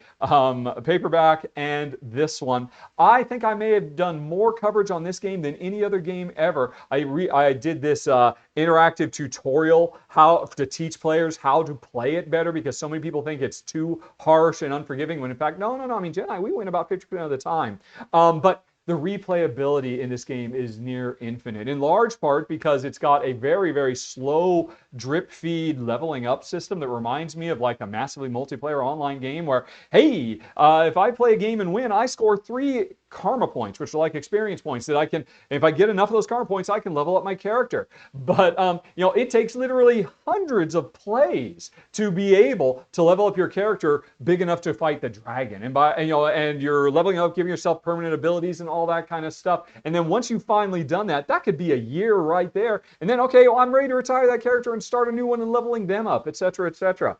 Paperback and this one. I think I may have done more coverage on this game than any other game ever. I did this interactive tutorial to teach players how to play it better, because so many people think it's too harsh and unforgiving, when in fact, no. I mean, Jen and I, we win about 50% of the time. But the replayability in this game is near infinite, in large part because it's got a very, very slow drip feed leveling up system that reminds me of like a massively multiplayer online game where, hey, if I play a game and win, I score 3 karma points, which are like experience points that I can, if I get enough of those karma points, I can level up my character. But, it takes literally hundreds of plays to be able to level up your character big enough to fight the dragon. And you're leveling up, giving yourself permanent abilities and all that kind of stuff. And then once you've finally done that, that could be a year right there. And then, okay, well, I'm ready to retire that character and start a new one and leveling them up, etc., etc.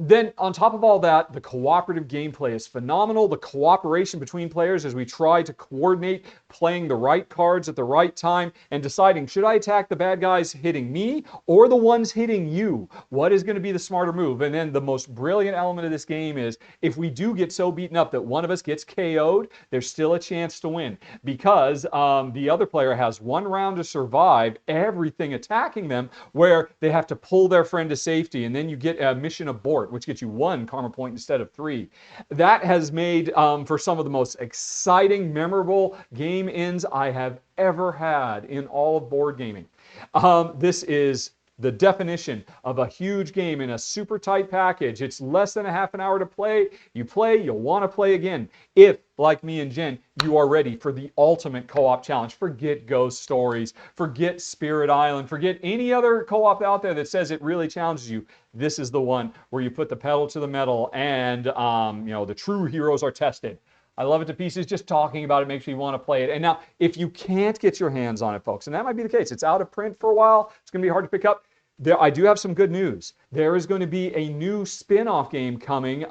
Then on top of all that, the cooperative gameplay is phenomenal. The cooperation between players as we try to coordinate playing the right cards at the right time and deciding, should I attack the bad guys hitting me or the ones hitting you? What is going to be the smarter move? And then the most brilliant element of this game is if we do get so beaten up that one of us gets KO'd, there's still a chance to win because the other player has 1 round to survive everything attacking them where they have to pull their friend to safety, and then you get a mission abort, which gets you 1 karma point instead of 3. That has made for some of the most exciting, memorable game ends I have ever had in all of board gaming. This is the definition of a huge game in a super tight package. It's less than a half an hour to play. You play, you'll want to play again. If, like me and Jen, you are ready for the ultimate co-op challenge. Forget Ghost Stories, forget Spirit Island, forget any other co-op out there that says it really challenges you. This is the one where you put the pedal to the metal and the true heroes are tested. I love it to pieces. Just talking about it makes me want to play it. And now, if you can't get your hands on it, folks, and that might be the case, it's out of print for a while, it's going to be hard to pick up. I do have some good news. There is going to be a new spin-off game coming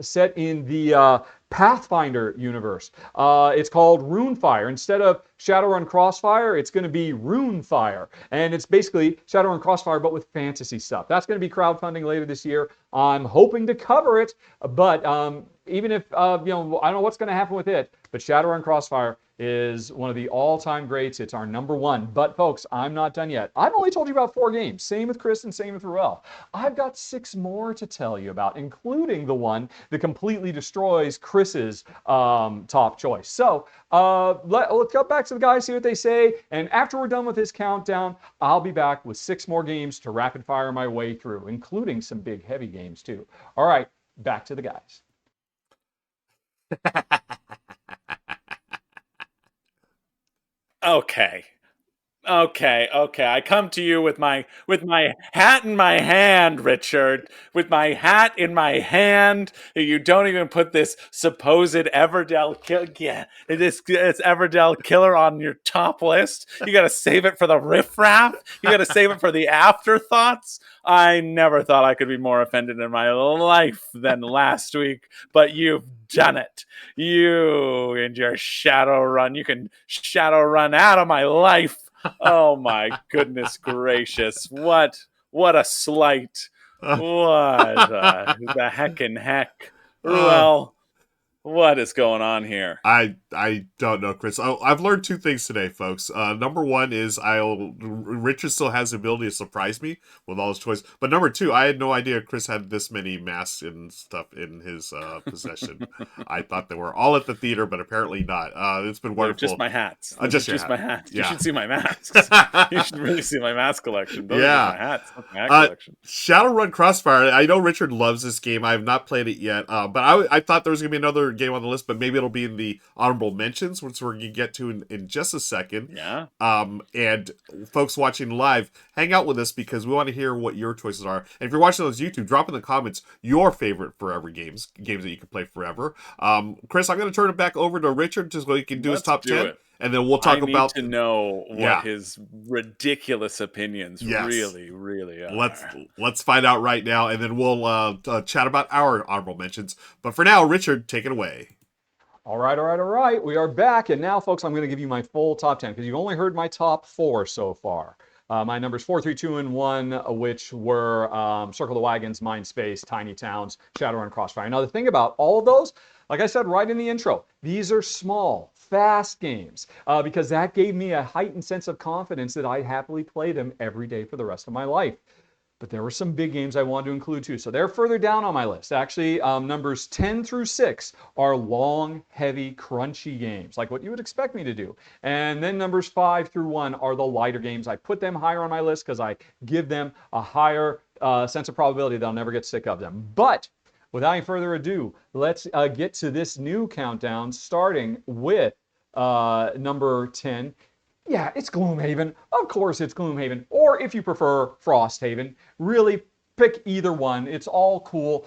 set in the Pathfinder universe. It's called Runefire. Instead of Shadowrun Crossfire, it's going to be Runefire. And it's basically Shadowrun Crossfire, but with fantasy stuff. That's going to be crowdfunding later this year. I'm hoping to cover it, but even if, I don't know what's going to happen with it, but Shadowrun Crossfire is one of the all-time greats. It's our #1. But folks, I'm not done yet. I've only told you about 4 games. Same with Chris and same with Ruel. I've got 6 more to tell you about, including the one that completely destroys Chris's top choice. So let's cut back to the guys, see what they say. And after we're done with this countdown, I'll be back with 6 more games to rapid fire my way through, including some big, heavy games too. All right, back to the guys. Okay. I come to you with my hat in my hand, Richard. With my hat in my hand. You don't even put this supposed Everdell it's Everdell killer on your top list. You got to save it for the riffraff. You got to save it for the afterthoughts. I never thought I could be more offended in my life than last week, but you've done it. You and your Shadowrun. You can Shadowrun out of my life. Oh my goodness gracious. What a slight. What the heckin' heck. Ruel, what is going on here? I don't know, Chris. I've learned 2 things today, folks. Number 1 is Richard still has the ability to surprise me with all his toys. But number 2, I had no idea Chris had this many masks and stuff in his possession. I thought they were all at the theater, but apparently not. It's been wonderful. Just my hats. Just my hats. Yeah. You should see my masks. You should really see my mask collection. Those are my hats. That's my hat collection. Shadowrun Crossfire. I know Richard loves this game. I have not played it yet. But I thought there was going to be another game on the list, but maybe it'll be in the honorable mentions, which we're going to get to in just a second. Yeah. And folks watching live, hang out with us because we want to hear what your choices are. And if you're watching on YouTube, drop in the comments your favorite forever games that you can play forever. Chris, I'm going to turn it back over to Richard just so he can do his top 10. And then we'll talk about. I need to know what his ridiculous opinions really are. Let's find out right now, and then we'll chat about our honorable mentions. But for now, Richard, take it away. All right. We are back. And now, folks, I'm going to give you my full top 10 because you've only heard my top 4 so far. My numbers 4, 3, 2, and 1, which were Circle the Wagons, Mindspace, Tiny Towns, Shadowrun Crossfire. Now, the thing about all of those, like I said right in the intro, these are small, fast games because that gave me a heightened sense of confidence that I'd happily play them every day for the rest of my life. But there were some big games I wanted to include too. So they're further down on my list. Actually, numbers 10 through 6 are long, heavy, crunchy games, like what you would expect me to do. And then numbers 5 through 1 are the lighter games. I put them higher on my list because I give them a higher sense of probability that I'll never get sick of them. But without any further ado, let's get to this new countdown, starting with number 10. Yeah, it's Gloomhaven. Of course it's Gloomhaven. Or if you prefer Frosthaven, really pick either one. It's all cool.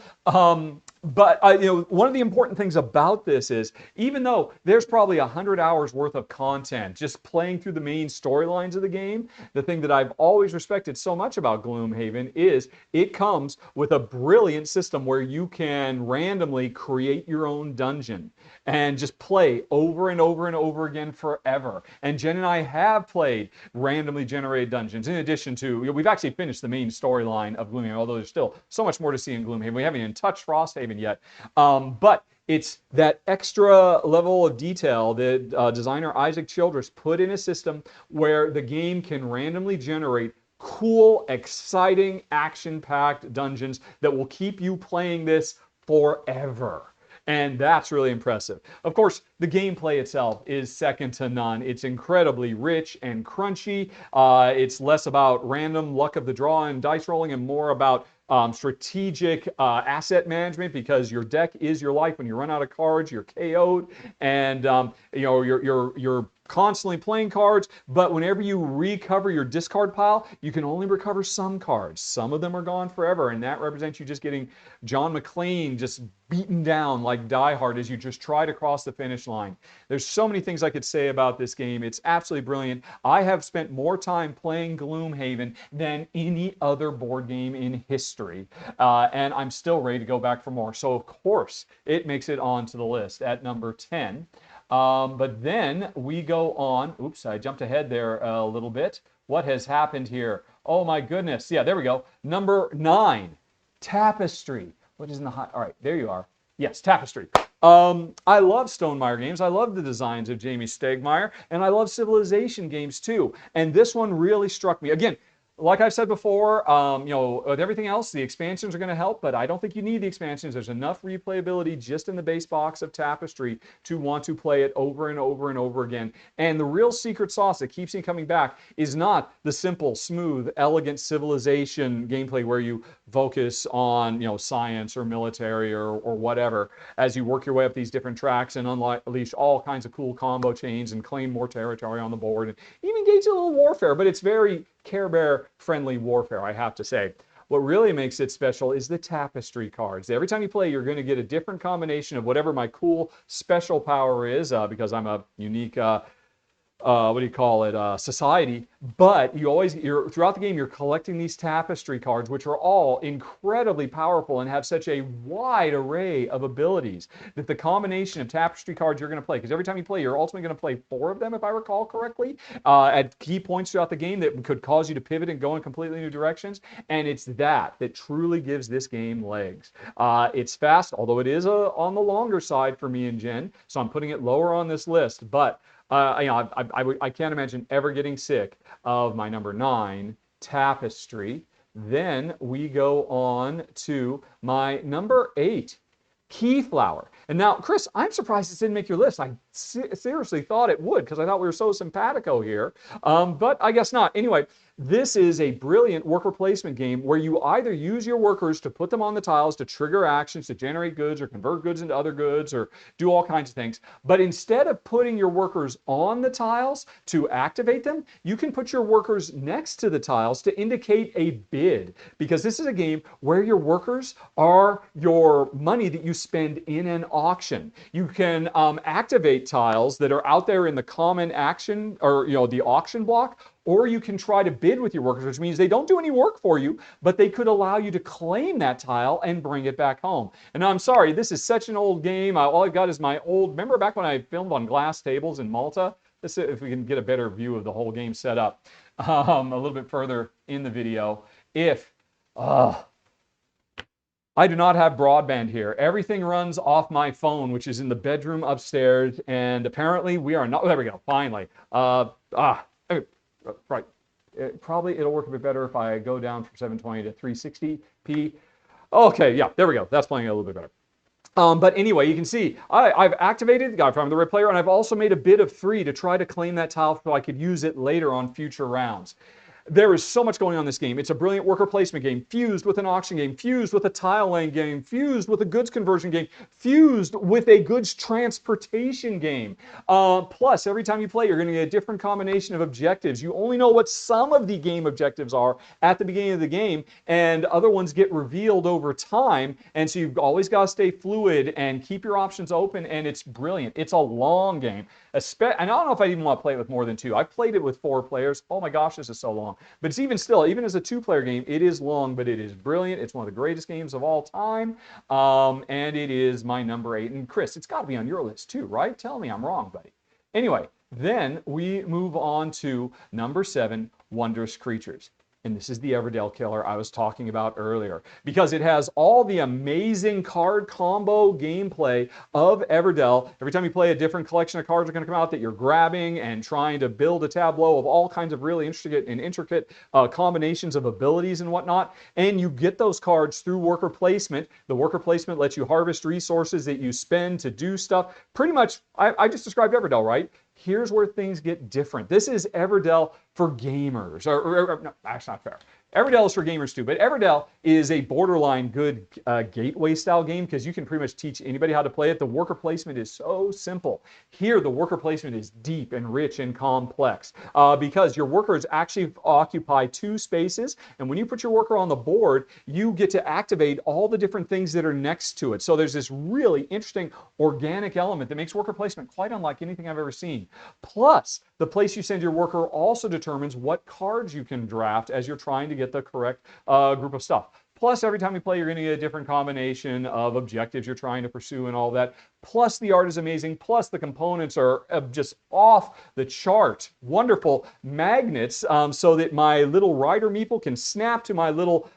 But one of the important things about this is, even though there's probably 100 hours worth of content just playing through the main storylines of the game, the thing that I've always respected so much about Gloomhaven is it comes with a brilliant system where you can randomly create your own dungeon and just play over and over and over again forever. And Jen and I have played randomly generated dungeons in addition to, we've actually finished the main storyline of Gloomhaven, although there's still so much more to see in Gloomhaven. We haven't even touched Frosthaven yet. But it's that extra level of detail that designer Isaac Childress put in a system where the game can randomly generate cool, exciting, action-packed dungeons that will keep you playing this forever. And that's really impressive. Of course, the gameplay itself is second to none. It's incredibly rich and crunchy. It's less about random luck of the draw and dice rolling and more about strategic asset management, because your deck is your life. When you run out of cards, you're KO'd, and you're constantly playing cards, but whenever you recover your discard pile, you can only recover some cards. Some of them are gone forever, and that represents you just getting John McClane just beaten down like Die Hard as you just try to cross the finish line. There's so many things I could say about this game. It's absolutely brilliant. I have spent more time playing Gloomhaven than any other board game in history, and I'm still ready to go back for more. So of course, it makes it onto the list at number 10. But then we go on. Oops, I jumped ahead there a little bit. What has happened here? Oh my goodness. Yeah, there we go. Number 9, Tapestry. What is in the hot? All right, there you are. Yes, Tapestry. I love Stonemaier games. I love the designs of Jamie Stegmaier, and I love Civilization games too. And this one really struck me. Again, like I've said before, with everything else, the expansions are going to help, but I don't think you need the expansions. There's enough replayability just in the base box of Tapestry to want to play it over and over and over again. And the real secret sauce that keeps me coming back is not the simple, smooth, elegant Civilization gameplay where you focus on, science or military or whatever as you work your way up these different tracks and unleash all kinds of cool combo chains and claim more territory on the board and even engage in a little warfare, but it's very Care Bear friendly warfare, I have to say. What really makes it special is the Tapestry cards. Every time you play, you're going to get a different combination of whatever my cool special power is, because I'm a unique society. But throughout the game, you're collecting these Tapestry cards, which are all incredibly powerful and have such a wide array of abilities that the combination of Tapestry cards you're going to play, because every time you play, you're ultimately going to play 4 of them, if I recall correctly, at key points throughout the game that could cause you to pivot and go in completely new directions. And it's that truly gives this game legs. It's fast, although it is on the longer side for me and Jen, so I'm putting it lower on this list. But I can't imagine ever getting sick of my number 9, Tapestry. Then we go on to my number 8, Keyflower. And now, Chris, I'm surprised this didn't make your list. I seriously thought it would, because I thought we were so simpatico here. But I guess not. Anyway, this is a brilliant worker placement game where you either use your workers to put them on the tiles to trigger actions to generate goods or convert goods into other goods or do all kinds of things. But instead of putting your workers on the tiles to activate them, you can put your workers next to the tiles to indicate a bid, because this is a game where your workers are your money that you spend in an auction. You can activate tiles that are out there in the common action or the auction block, or you can try to bid with your workers, which means they don't do any work for you, but they could allow you to claim that tile and bring it back home. And I'm sorry, this is such an old game. All I've got is my old, remember back when I filmed on glass tables in Malta? Let's see if we can get a better view of the whole game set up a little bit further in the video. I do not have broadband here. Everything runs off my phone, which is in the bedroom upstairs, and apparently we are not, there we go, finally. Right. Probably it'll work a bit better if I go down from 720 to 360p. Okay, yeah, there we go. That's playing a little bit better. But anyway, you can see I've activated the guy from the right player, and I've also made a bid of 3 to try to claim that tile so I could use it later on future rounds. There is so much going on in this game. It's a brilliant worker placement game, fused with an auction game, fused with a tile laying game, fused with a goods conversion game, fused with a goods transportation game. Plus, every time you play, you're going to get a different combination of objectives. You only know what some of the game objectives are at the beginning of the game, and other ones get revealed over time. And so you've always got to stay fluid and keep your options open, and it's brilliant. It's a long game. And I don't know if I even want to play it with more than 2. I played it with 4 players. Oh my gosh, this is so long. But it's even still, even as a 2-player game, it is long, but it is brilliant. It's one of the greatest games of all time. And it is my number 8. And Chris, it's got to be on your list too, right? Tell me I'm wrong, buddy. Anyway, then we move on to number 7, Wondrous Creatures. And this is the Everdell killer I was talking about earlier, because it has all the amazing card combo gameplay of Everdell. Every time you play, a different collection of cards are going to come out that you're grabbing and trying to build a tableau of all kinds of really intricate combinations of abilities and whatnot. And you get those cards through worker placement. The worker placement lets you harvest resources that you spend to do stuff. Pretty much, I just described Everdell, right? Here's where things get different. This is Everdell for gamers. No, that's not fair. Everdell is for gamers too, but Everdell is a borderline good gateway style game because you can pretty much teach anybody how to play it. The worker placement is so simple. Here, the worker placement is deep and rich and complex because your workers actually occupy 2 spaces, and when you put your worker on the board, you get to activate all the different things that are next to it. So there's this really interesting organic element that makes worker placement quite unlike anything I've ever seen. Plus, the place you send your worker also determines what cards you can draft as you're trying to get the correct group of stuff. Plus, every time you play, you're going to get a different combination of objectives you're trying to pursue and all that. Plus, the art is amazing. Plus, the components are just off the chart. Wonderful magnets so that my little rider meeple can snap to my little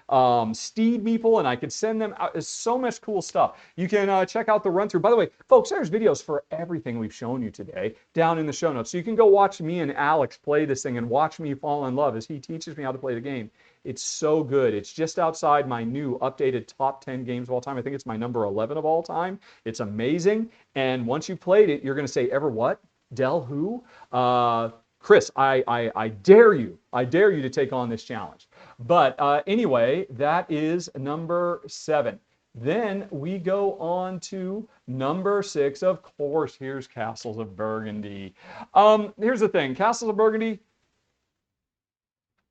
steed meeple, and I can send them out. It's so much cool stuff. You can check out the run through. By the way, folks, there's videos for everything we've shown you today down in the show notes. So you can go watch me and Alex play this thing and watch me fall in love as he teaches me how to play the game. It's so good. It's just outside my new updated top 10 games of all time. I think it's my number 11 of all time. It's amazing. And once you've played it, you're going to say, ever what? Dell who? Chris, I dare you. I dare you to take on this challenge. But anyway, that is number 7. Then we go on to number 6. Of course, here's Castles of Burgundy. Here's the thing. Castles of Burgundy,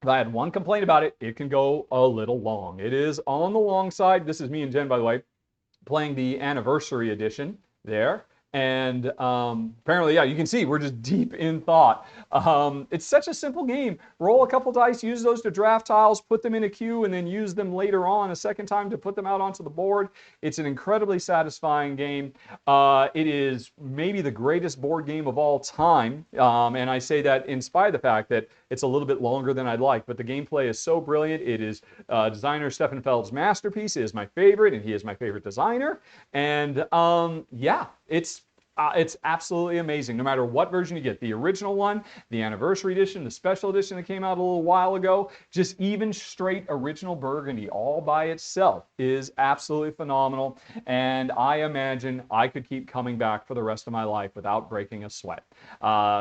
if I had one complaint about it, it can go a little long. It is on the long side. This is me and Jen, by the way, playing the anniversary edition there. And apparently, yeah, you can see we're just deep in thought. It's such a simple game. Roll a couple dice, use those to draft tiles, put them in a queue, and then use them later on a second time to put them out onto the board. It's an incredibly satisfying game. It is maybe the greatest board game of all time. And I say that in spite of the fact that it's a little bit longer than I'd like. But the gameplay is so brilliant. It is designer Stefan Feld's masterpiece. It is my favorite, and he is my favorite designer. And yeah, it's absolutely amazing, no matter what version you get. The original one, the anniversary edition, the special edition that came out a little while ago, just even straight original Burgundy all by itself is absolutely phenomenal. And I imagine I could keep coming back for the rest of my life without breaking a sweat.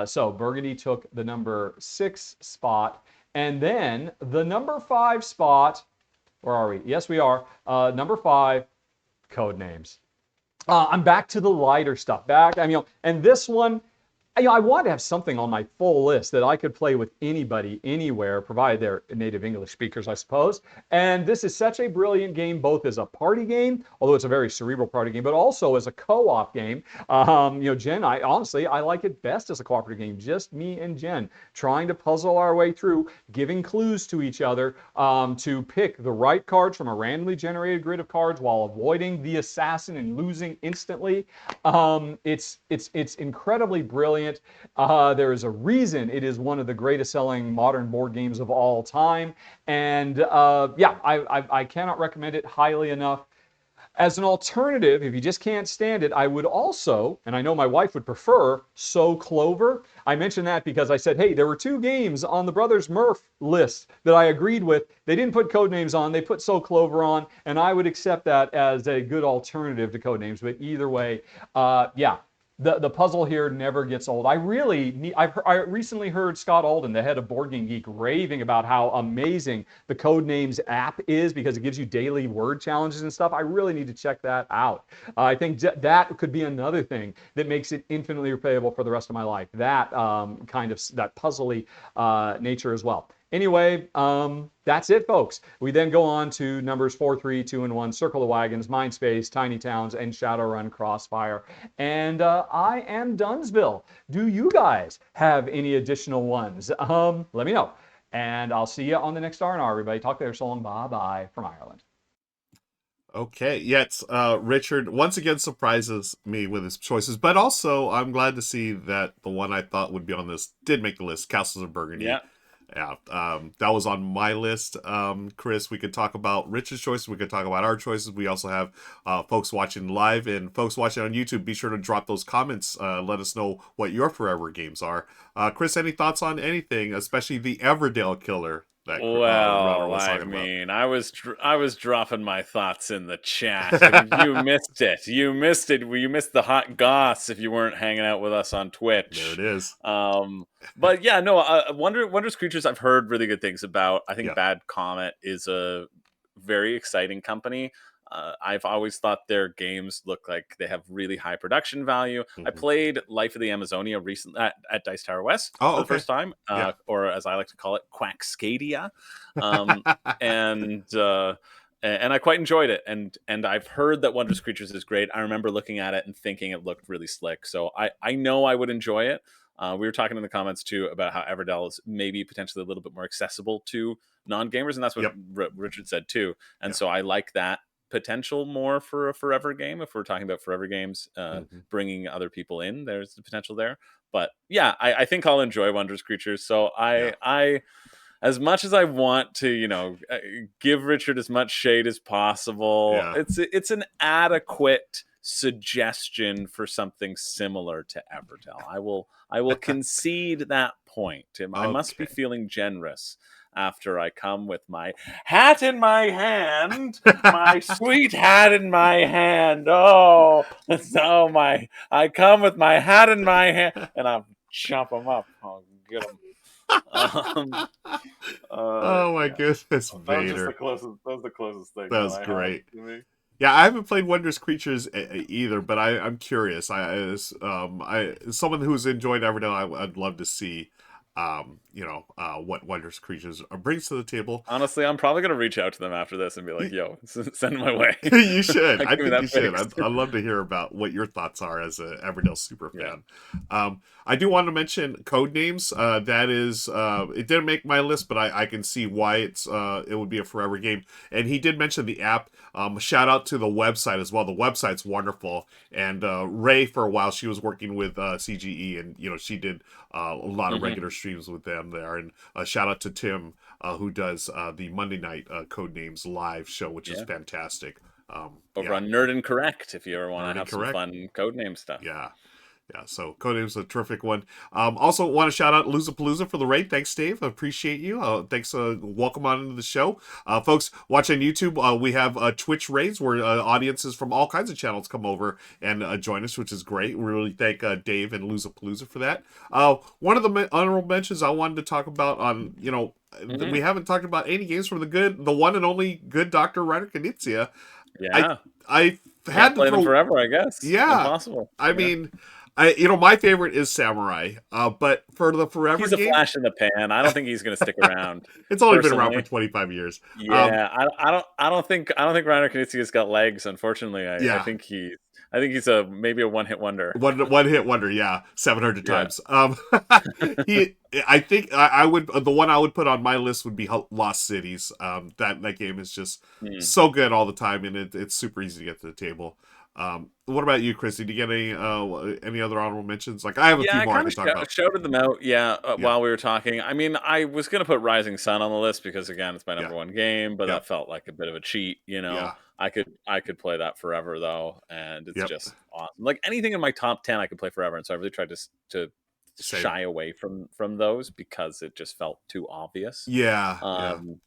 So Burgundy took the number 6 spot. And then the number 5 spot, where are we? Yes, we are. Number 5, Codenames. I'm back to the lighter stuff. And this one, I wanted to have something on my full list that I could play with anybody, anywhere, provided they're native English speakers, I suppose. And this is such a brilliant game, both as a party game, although it's a very cerebral party game, but also as a co-op game. Jen, honestly, I like it best as a cooperative game. Just me and Jen trying to puzzle our way through, giving clues to each other to pick the right cards from a randomly generated grid of cards while avoiding the assassin and losing instantly. It's incredibly brilliant. There is a reason it is one of the greatest selling modern board games of all time. And yeah, I cannot recommend it highly enough. As an alternative, if you just can't stand it, I would also, and I know my wife would prefer, So Clover. I mentioned that because I said, hey, there were 2 games on the Brothers Murph list that I agreed with. They didn't put Codenames on, they put So Clover on, and I would accept that as a good alternative to Codenames. But either way, yeah, the puzzle here never gets old. I really need, I recently heard Scott Alden, the head of Board Game Geek, raving about how amazing the Codenames app is because it gives you daily word challenges and stuff. I really need to check that out. I think that could be another thing that makes it infinitely replayable for the rest of my life. That kind of that puzzly nature as well. Anyway, that's it, folks. We then go on to numbers 4, 3, 2, and 1, Circle of Wagons, Mindspace, Tiny Towns, and Shadowrun Crossfire. And I am Dunsville. Do you guys have any additional ones? Let me know. And I'll see you on the next R&R, everybody. Talk later. So long. Bye-bye from Ireland. Okay, yes, Richard once again surprises me with his choices, but also I'm glad to see that the one I thought would be on this did make the list, Castles of Burgundy. Yeah. Yeah, that was on my list. Chris, we could talk about Richard's choices. We could talk about our choices. We also have folks watching live and folks watching on YouTube. Be sure to drop those comments. Let us know what your forever games are. Chris, any thoughts on anything, especially the Everdell killer? That, Well, was I talking mean, I was dropping my thoughts in the chat. And you missed it. You missed it. You missed the hot goss if you weren't hanging out with us on Twitch. There it is. But yeah, no. Wondrous Creatures. I've heard really good things about. I think Yeah. Bad Comet is a very exciting company. I've always thought their games look like they have really high production value. I played Life of the Amazonia recently at Dice Tower West for the first time, or as I like to call it, Quackscadia, and I quite enjoyed it. And I've heard that Wondrous Creatures is great. I remember looking at it and thinking it looked really slick. So I know I would enjoy it. We were talking in the comments too about how Everdell is maybe potentially a little bit more accessible to non-gamers, and that's what Richard said too. And so I like that potential more for a forever game. If we're talking about forever games, bringing other people in, there's the potential there. But yeah, I think I'll enjoy Wondrous Creatures. So I as much as I want to, give Richard as much shade as possible, it's an adequate suggestion for something similar to Everdell. I will concede that point. I must be feeling generous after I come with my hat in my hand, my sweet hat in my hand. I come with my hat in my hand, and I'll chop them up. I'll get them. Oh my goodness, Vader. That was the closest thing. That was great. Yeah, I haven't played Wondrous Creatures either, but I'm curious. As someone who's enjoyed Everdell, I'd love to see what Wondrous Creatures brings to the table. Honestly, I'm probably gonna reach out to them after this and be like, "Yo, send my way." You should. I think you should. I'd love to hear about what your thoughts are as a Everdell super fan. I do want to mention Codenames. That is, it didn't make my list, but I can see why it would be a forever game. And he did mention the app. Shout out to the website as well. The website's wonderful. And Ray, for a while, she was working with CGE, and she did a lot of regular streams with them there. And shout out to Tim, who does the Monday night Codenames live show, which is fantastic. Over on Nerd and Correct, if you ever want to have some fun codename stuff. Yeah, so Codenames is a terrific one. Also want to shout out Losapalooza for the raid. Thanks, Dave. I appreciate you. Thanks. Welcome on into the show. Folks, watching YouTube, we have Twitch raids where audiences from all kinds of channels come over and join us, which is great. We really thank Dave and Losapalooza for that. One of the honorable mentions I wanted to talk about on, we haven't talked about any games from the one and only good Dr. Reiner Knizia. Yeah. I had to play them forever, I guess. Yeah. Impossible. I mean... my favorite is Samurai, but for the forever he's game, a flash in the pan. I don't think he's going to stick around. It's only been around for 25 years. Yeah, I don't think Reiner Knizia's got legs. Unfortunately, I think he's maybe a one hit wonder. One hit wonder, yeah, 700 times. I think I would the one I would put on my list would be Lost Cities. That game is just so good all the time, and it's super easy to get to the table. What about you, Chris? Did you get any other honorable mentions? Like I have a Yeah, few I more I kind of can talk about. shouted them out. Yeah, Yeah, while we were talking. I mean, I was gonna put Rising Sun on the list because again, it's my yeah, number one game, but yep, that felt like a bit of a cheat. yeah, I could play that forever though, and it's yep. just awesome. Like anything in my top 10, I could play forever, and so I really tried to Same. shy away from those because it just felt too obvious. Yeah, yeah, Um,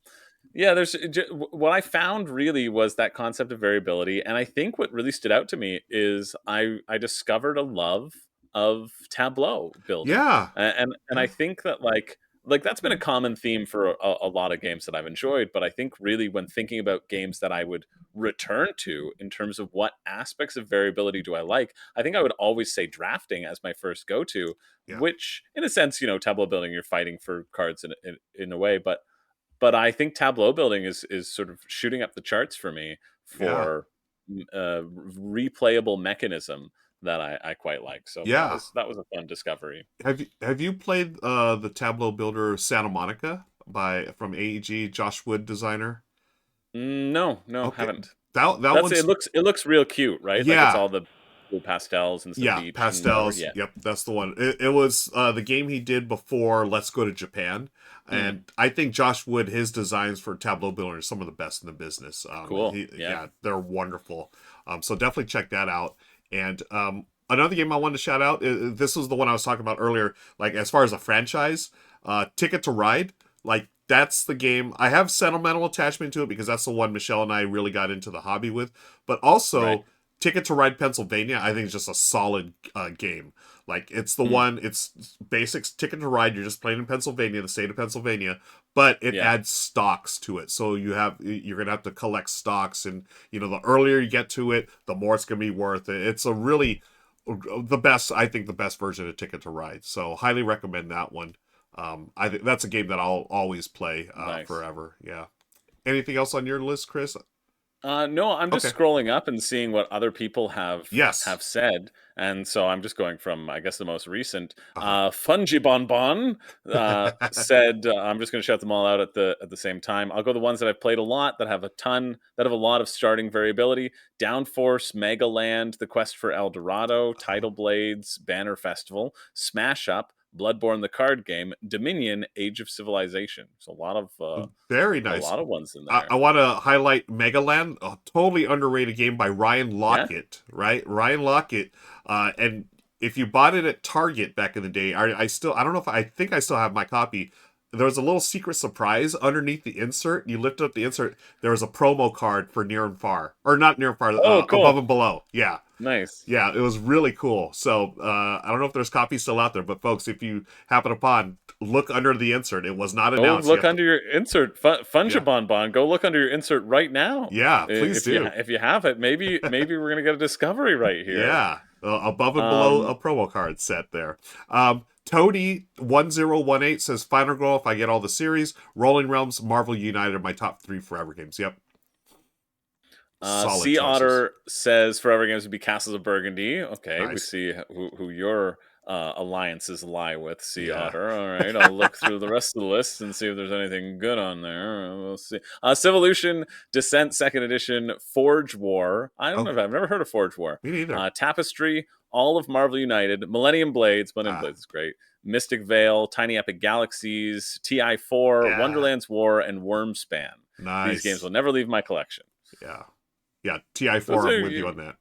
yeah, what I found really was that concept of variability, and I think what really stood out to me is I discovered a love of tableau building, yeah, and I yeah, think that like that's been a common theme for a lot of games that I've enjoyed. But I think really when thinking about games that I would return to in terms of what aspects of variability do I like, I think I would always say drafting as my first go to, yeah, which in a sense, tableau building, you're fighting for cards in a way, but I think tableau building is sort of shooting up the charts for me yeah, for replayable mechanism that I quite like. So yeah. that was a fun discovery. Have you played the Tableau Builder Santa Monica from AEG, Josh Wood designer? No, no, Okay, haven't. that That's one's it looks real cute, right? Like it's yeah. all the blue pastels and some Yeah, beach and whatever. pastels. Yeah. Yep, that's the one. It was the game he did before Let's Go to Japan, Hmm. and I think Josh Wood, his designs for Tableau Builder are some of the best in the business. Cool. Yeah. Yeah, they're wonderful. So definitely check that out. And another game I wanted to shout out. This was the one I was talking about earlier. Like as far as a franchise, Ticket to Ride. Like that's the game. I have sentimental attachment to it because that's the one Michelle and I really got into the hobby with. But Right. also Ticket to Ride Pennsylvania, I think is just a solid game. Like it's the Hmm. one, it's basics Ticket to Ride. You're just playing in Pennsylvania, the state of Pennsylvania, but it Yeah. adds stocks to it. So you're gonna have to collect stocks, and the earlier you get to it, the more it's gonna be worth it. It's a really the best, I think, the best version of Ticket to Ride. So highly recommend that one. I think that's a game that I'll always play Nice. forever. Yeah. Anything else on your list, Chris? No, I'm Okay. just scrolling up and seeing what other people Yes. have said, and so I'm just going from, I guess, the most recent. Uh Fungibonbon said, I'm just going to shout them all out at the same time. I'll go the ones that I've played a lot, that have a lot of starting variability: Downforce, Megaland, The Quest for El Dorado, huh. Tidal Blades, Banner Festival, Smash Up, Bloodborne the card game, Dominion, Age of Civilization. So Very a nice. lot of ones in I there. want to highlight Megaland, a totally underrated game by Ryan Yeah. Lockett, right? Ryan Lockett. And if you bought it at Target back in the day, I don't know if I think I still have my copy. There was a little secret surprise underneath the insert. You lift up the insert, there was a promo card for Near and Far. Or not Near and Far, Oh, Above cool. and Below. Yeah. Nice. Yeah, it was really cool. So I don't know if there's copies still out there, but folks, if you happen upon, look under the insert. It was not Go announced. You look have to, under your insert, yeah, Fungibon. Go look under your insert right now. yeah, please do. If you have it, maybe we're gonna get a discovery right here. Yeah, above and below Um, a promo card set there. Toady1018 says Final Girl if I get all the series. Rolling Realms, Marvel United are my top three forever games. Yep, solid Sea choices. Otter says Forever Games would be Castles of Burgundy. Okay, we Nice. see who your alliances lie with, Sea Yeah. Otter. All right, I'll look through the rest of the list and see if there's anything good on there. We'll see. Civolution, Descent, Second Edition, Forge War. I don't know if Okay. I've never heard of Forge War. Me neither. Tapestry, all of Marvel United, Millennium Blades. Millennium Ah. Blades is great. Mystic Veil, Tiny Epic Galaxies, TI4, Yeah. Wonderland's War, and Wormspan. These games Nice. will never leave my collection. Yeah. Yeah. Those TI4. I'm are with you on that.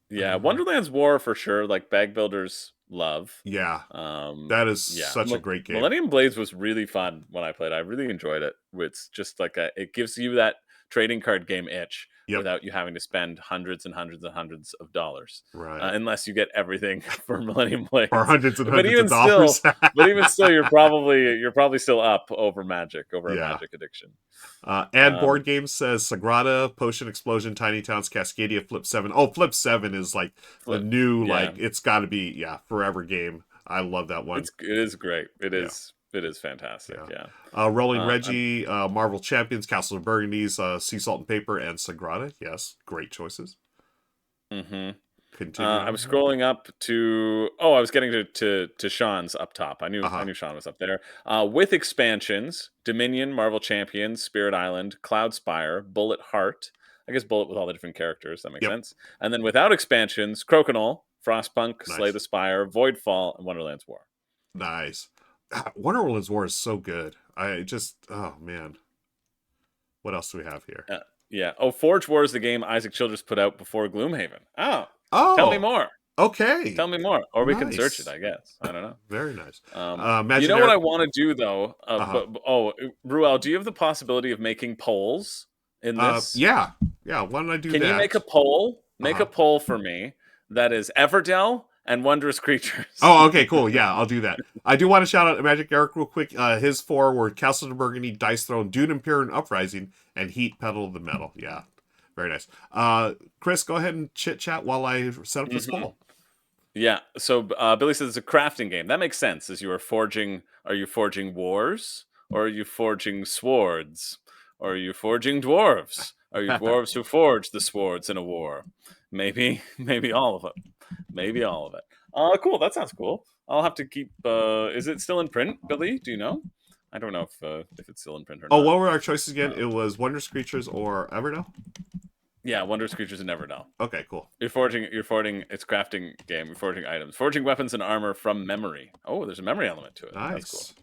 Yeah, Wonderland's War for sure. Like bag builders love. Yeah. That is Yeah, such a great game. Millennium Blades was really fun when I played. I really enjoyed it. It's just like it gives you that trading card game itch Yep. without you having to spend hundreds and hundreds and hundreds of dollars, Right. unless you get everything for Millennium For Blades. hundreds and But hundreds of even dollars. still, you're probably still up over a Yeah. Magic addiction. And Um, Board Games says Sagrada, Potion Explosion, Tiny Towns, Cascadia, Flip 7. Oh, Flip 7 is like the Flip, new, yeah, like, it's got to be, yeah, forever game. I love that one. it is great. Yeah, It is fantastic. yeah. Yeah. Rolling I'm Reggie, Marvel Champions, Castle of Burgundies, Sea Salt and Paper, and Sagrada. Yes, great choices. hmm Continue I was on. scrolling up to. Oh, I was getting to Sean's up top. Uh I huh. knew Sean was up there. With expansions: Dominion, Marvel Champions, Spirit Island, Cloud Spire, Bullet Heart, I guess bullet with all the different characters. That makes Yep. sense. And then without expansions, Crokinole, Frostpunk, Slay Nice. the Spire, Voidfall, and Wonderland's War. Nice. Wonderland's War is so good. Oh man. What else do we have here? Yeah. Oh, Forge War is the game Isaac Childress put out before Gloomhaven. Oh. Oh, Tell me more. Okay. Tell me more. Or we can Nice. search it, I guess. I don't know. Very nice. You know what I want to do, though? Ruel, do you have the possibility of making polls in this? Yeah. Why don't I do that? Can you make a poll? Make a poll for me that is Everdell and Wondrous Creatures. Oh, okay, cool. Yeah, I'll do that. I do want to shout out Magic Eric real quick. His 4 were Castle of Burgundy, Dice Throne, Dune Imperial Uprising, and Heat Pedal of the Metal. Yeah, very nice. Chris, go ahead and chit-chat while I set up this poll. Yeah, so Billy says it's a crafting game. That makes sense, as you are forging... Are you forging wars? Or are you forging swords? Or are you forging dwarves? Are you dwarves who forge the swords in a war? Maybe all of it. Maybe all of it. Cool. That sounds cool. I'll have to keep. Is it still in print, Billy? Do you know? I don't know if it's still in print or not. Oh, what were our choices again? It was Wondrous Creatures or Everdell? Yeah, Wondrous Creatures and Everdell. Okay, cool. You're forging. It's a crafting game. You're forging items, forging weapons and armor from memory. Oh, there's a memory element to it. Nice.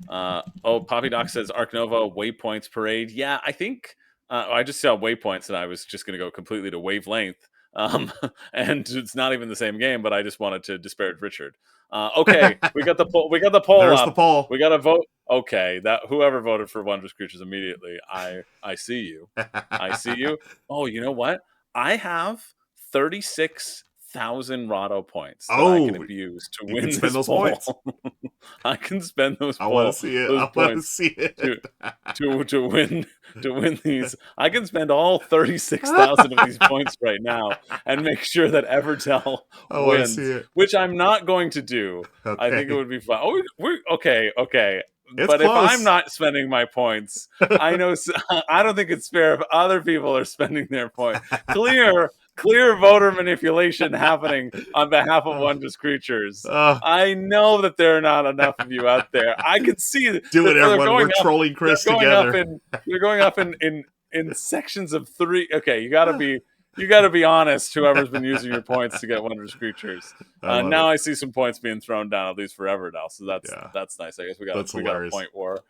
That's cool. Poppy Doc says Arc Nova Waypoints Parade. Yeah, I think I just saw Waypoints and I was just going to go completely to Wavelength. And it's not even the same game, but I just wanted to disparage Richard. Okay, we got the poll. We got the poll. There's up. the poll. We got to vote. Okay, that whoever voted for Wondrous Creatures immediately. I see you. I see you. Oh, you know what? I have 36,000 Rahdo points that I can abuse to win this those poll. points. I can spend those. I want to see it. I want to see it to win these. I can spend all 36,000 of these points right now and make sure that Everdell wins, which I'm not going to do. Okay. I think it would be fun. Oh, we're okay. It's but close. If I'm not spending my points, I know I don't think it's fair if other people are spending their points. Clear voter manipulation happening on behalf of Wondrous Creatures. I know that there are not enough of you out there. I can see it. Do it, everyone. We're trolling Chris together. You're going up in sections of 3. Okay, you gotta be honest. Whoever's been using your points to get Wondrous Creatures. Now I see some points being thrown down, at least for Everdell. So that's nice. I guess we got a point war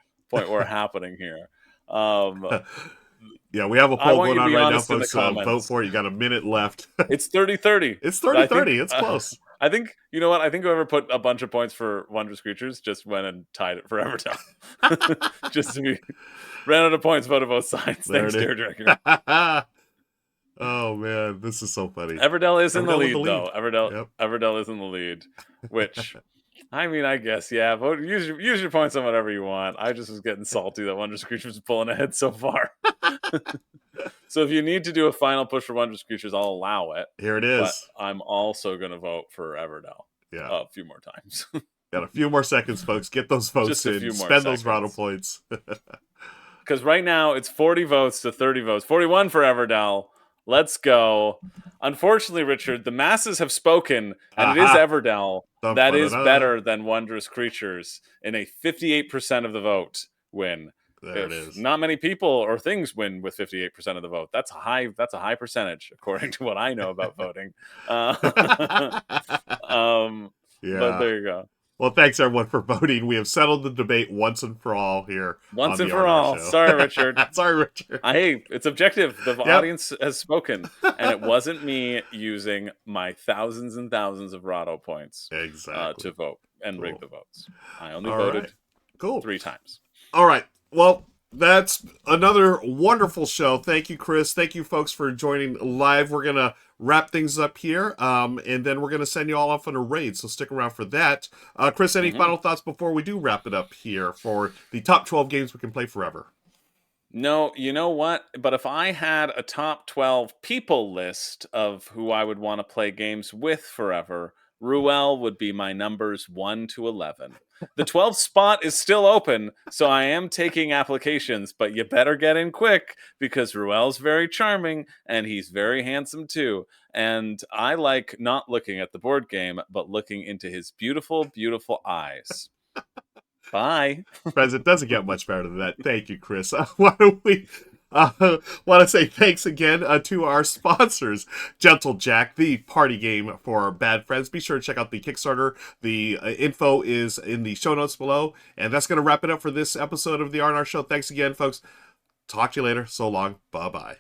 happening here. Yeah, we have a poll going on right now, folks. Vote for it. You got a minute left. It's 30-30. It's 30-30. It's close. I think, you know what? I think whoever put a bunch of points for Wondrous Creatures just went and tied it for Everdell. Just to be ran out of points, voted both sides. Thanks, dear director. Oh man, this is so funny. Everdell is in the lead, though. Everdell is in the lead, which. I mean, I guess, yeah. Vote, use your points on whatever you want. I just was getting salty that Wondrous Creatures was pulling ahead so far. So if you need to do a final push for Wondrous Creatures, I'll allow it. Here it is. But I'm also going to vote for Everdell. Yeah, a few more times. Got a few more seconds, folks. Get those votes in. Spend those Rahdo points. Because right now it's 40 votes to 30 votes. 41 for Everdell. Let's go. Unfortunately, Richard, the masses have spoken, and it is Everdell that is better than Wondrous Creatures in a 58% of the vote win. There it is. Not many people or things win with 58% of the vote. That's a high percentage, according to what I know about voting. Yeah. But there you go. Well, thanks everyone for voting. We have settled the debate once and for all here. Once and for all. Sorry, Richard. Sorry, Richard. Hey, it's objective. The audience has spoken, and it wasn't me using my thousands and thousands of Rahdo points to vote and rig the votes. I only voted 3 times. All right. Well, that's another wonderful show. Thank you, Chris. Thank you, folks, for joining live. We're going to wrap things up here, and then we're going to send you all off on a raid, so stick around for that. Chris, any final thoughts before we do wrap it up here for the top 12 games we can play forever? No, you know what? But if I had a top 12 people list of who I would want to play games with forever, Ruel would be my numbers 1 to 11. The 12th spot is still open, so I am taking applications, but you better get in quick because Ruel's very charming and he's very handsome too. And I like not looking at the board game, but looking into his beautiful, beautiful eyes. Bye. Friends, it doesn't get much better than that. Thank you, Chris. Why don't we Want to say thanks again to our sponsors, Gentle Jack, the party game for bad friends. Be sure to check out the Kickstarter. The info is in the show notes below. And that's going to wrap it up for this episode of the R&R Show. Thanks again, folks. Talk to you later. So long. Bye-bye.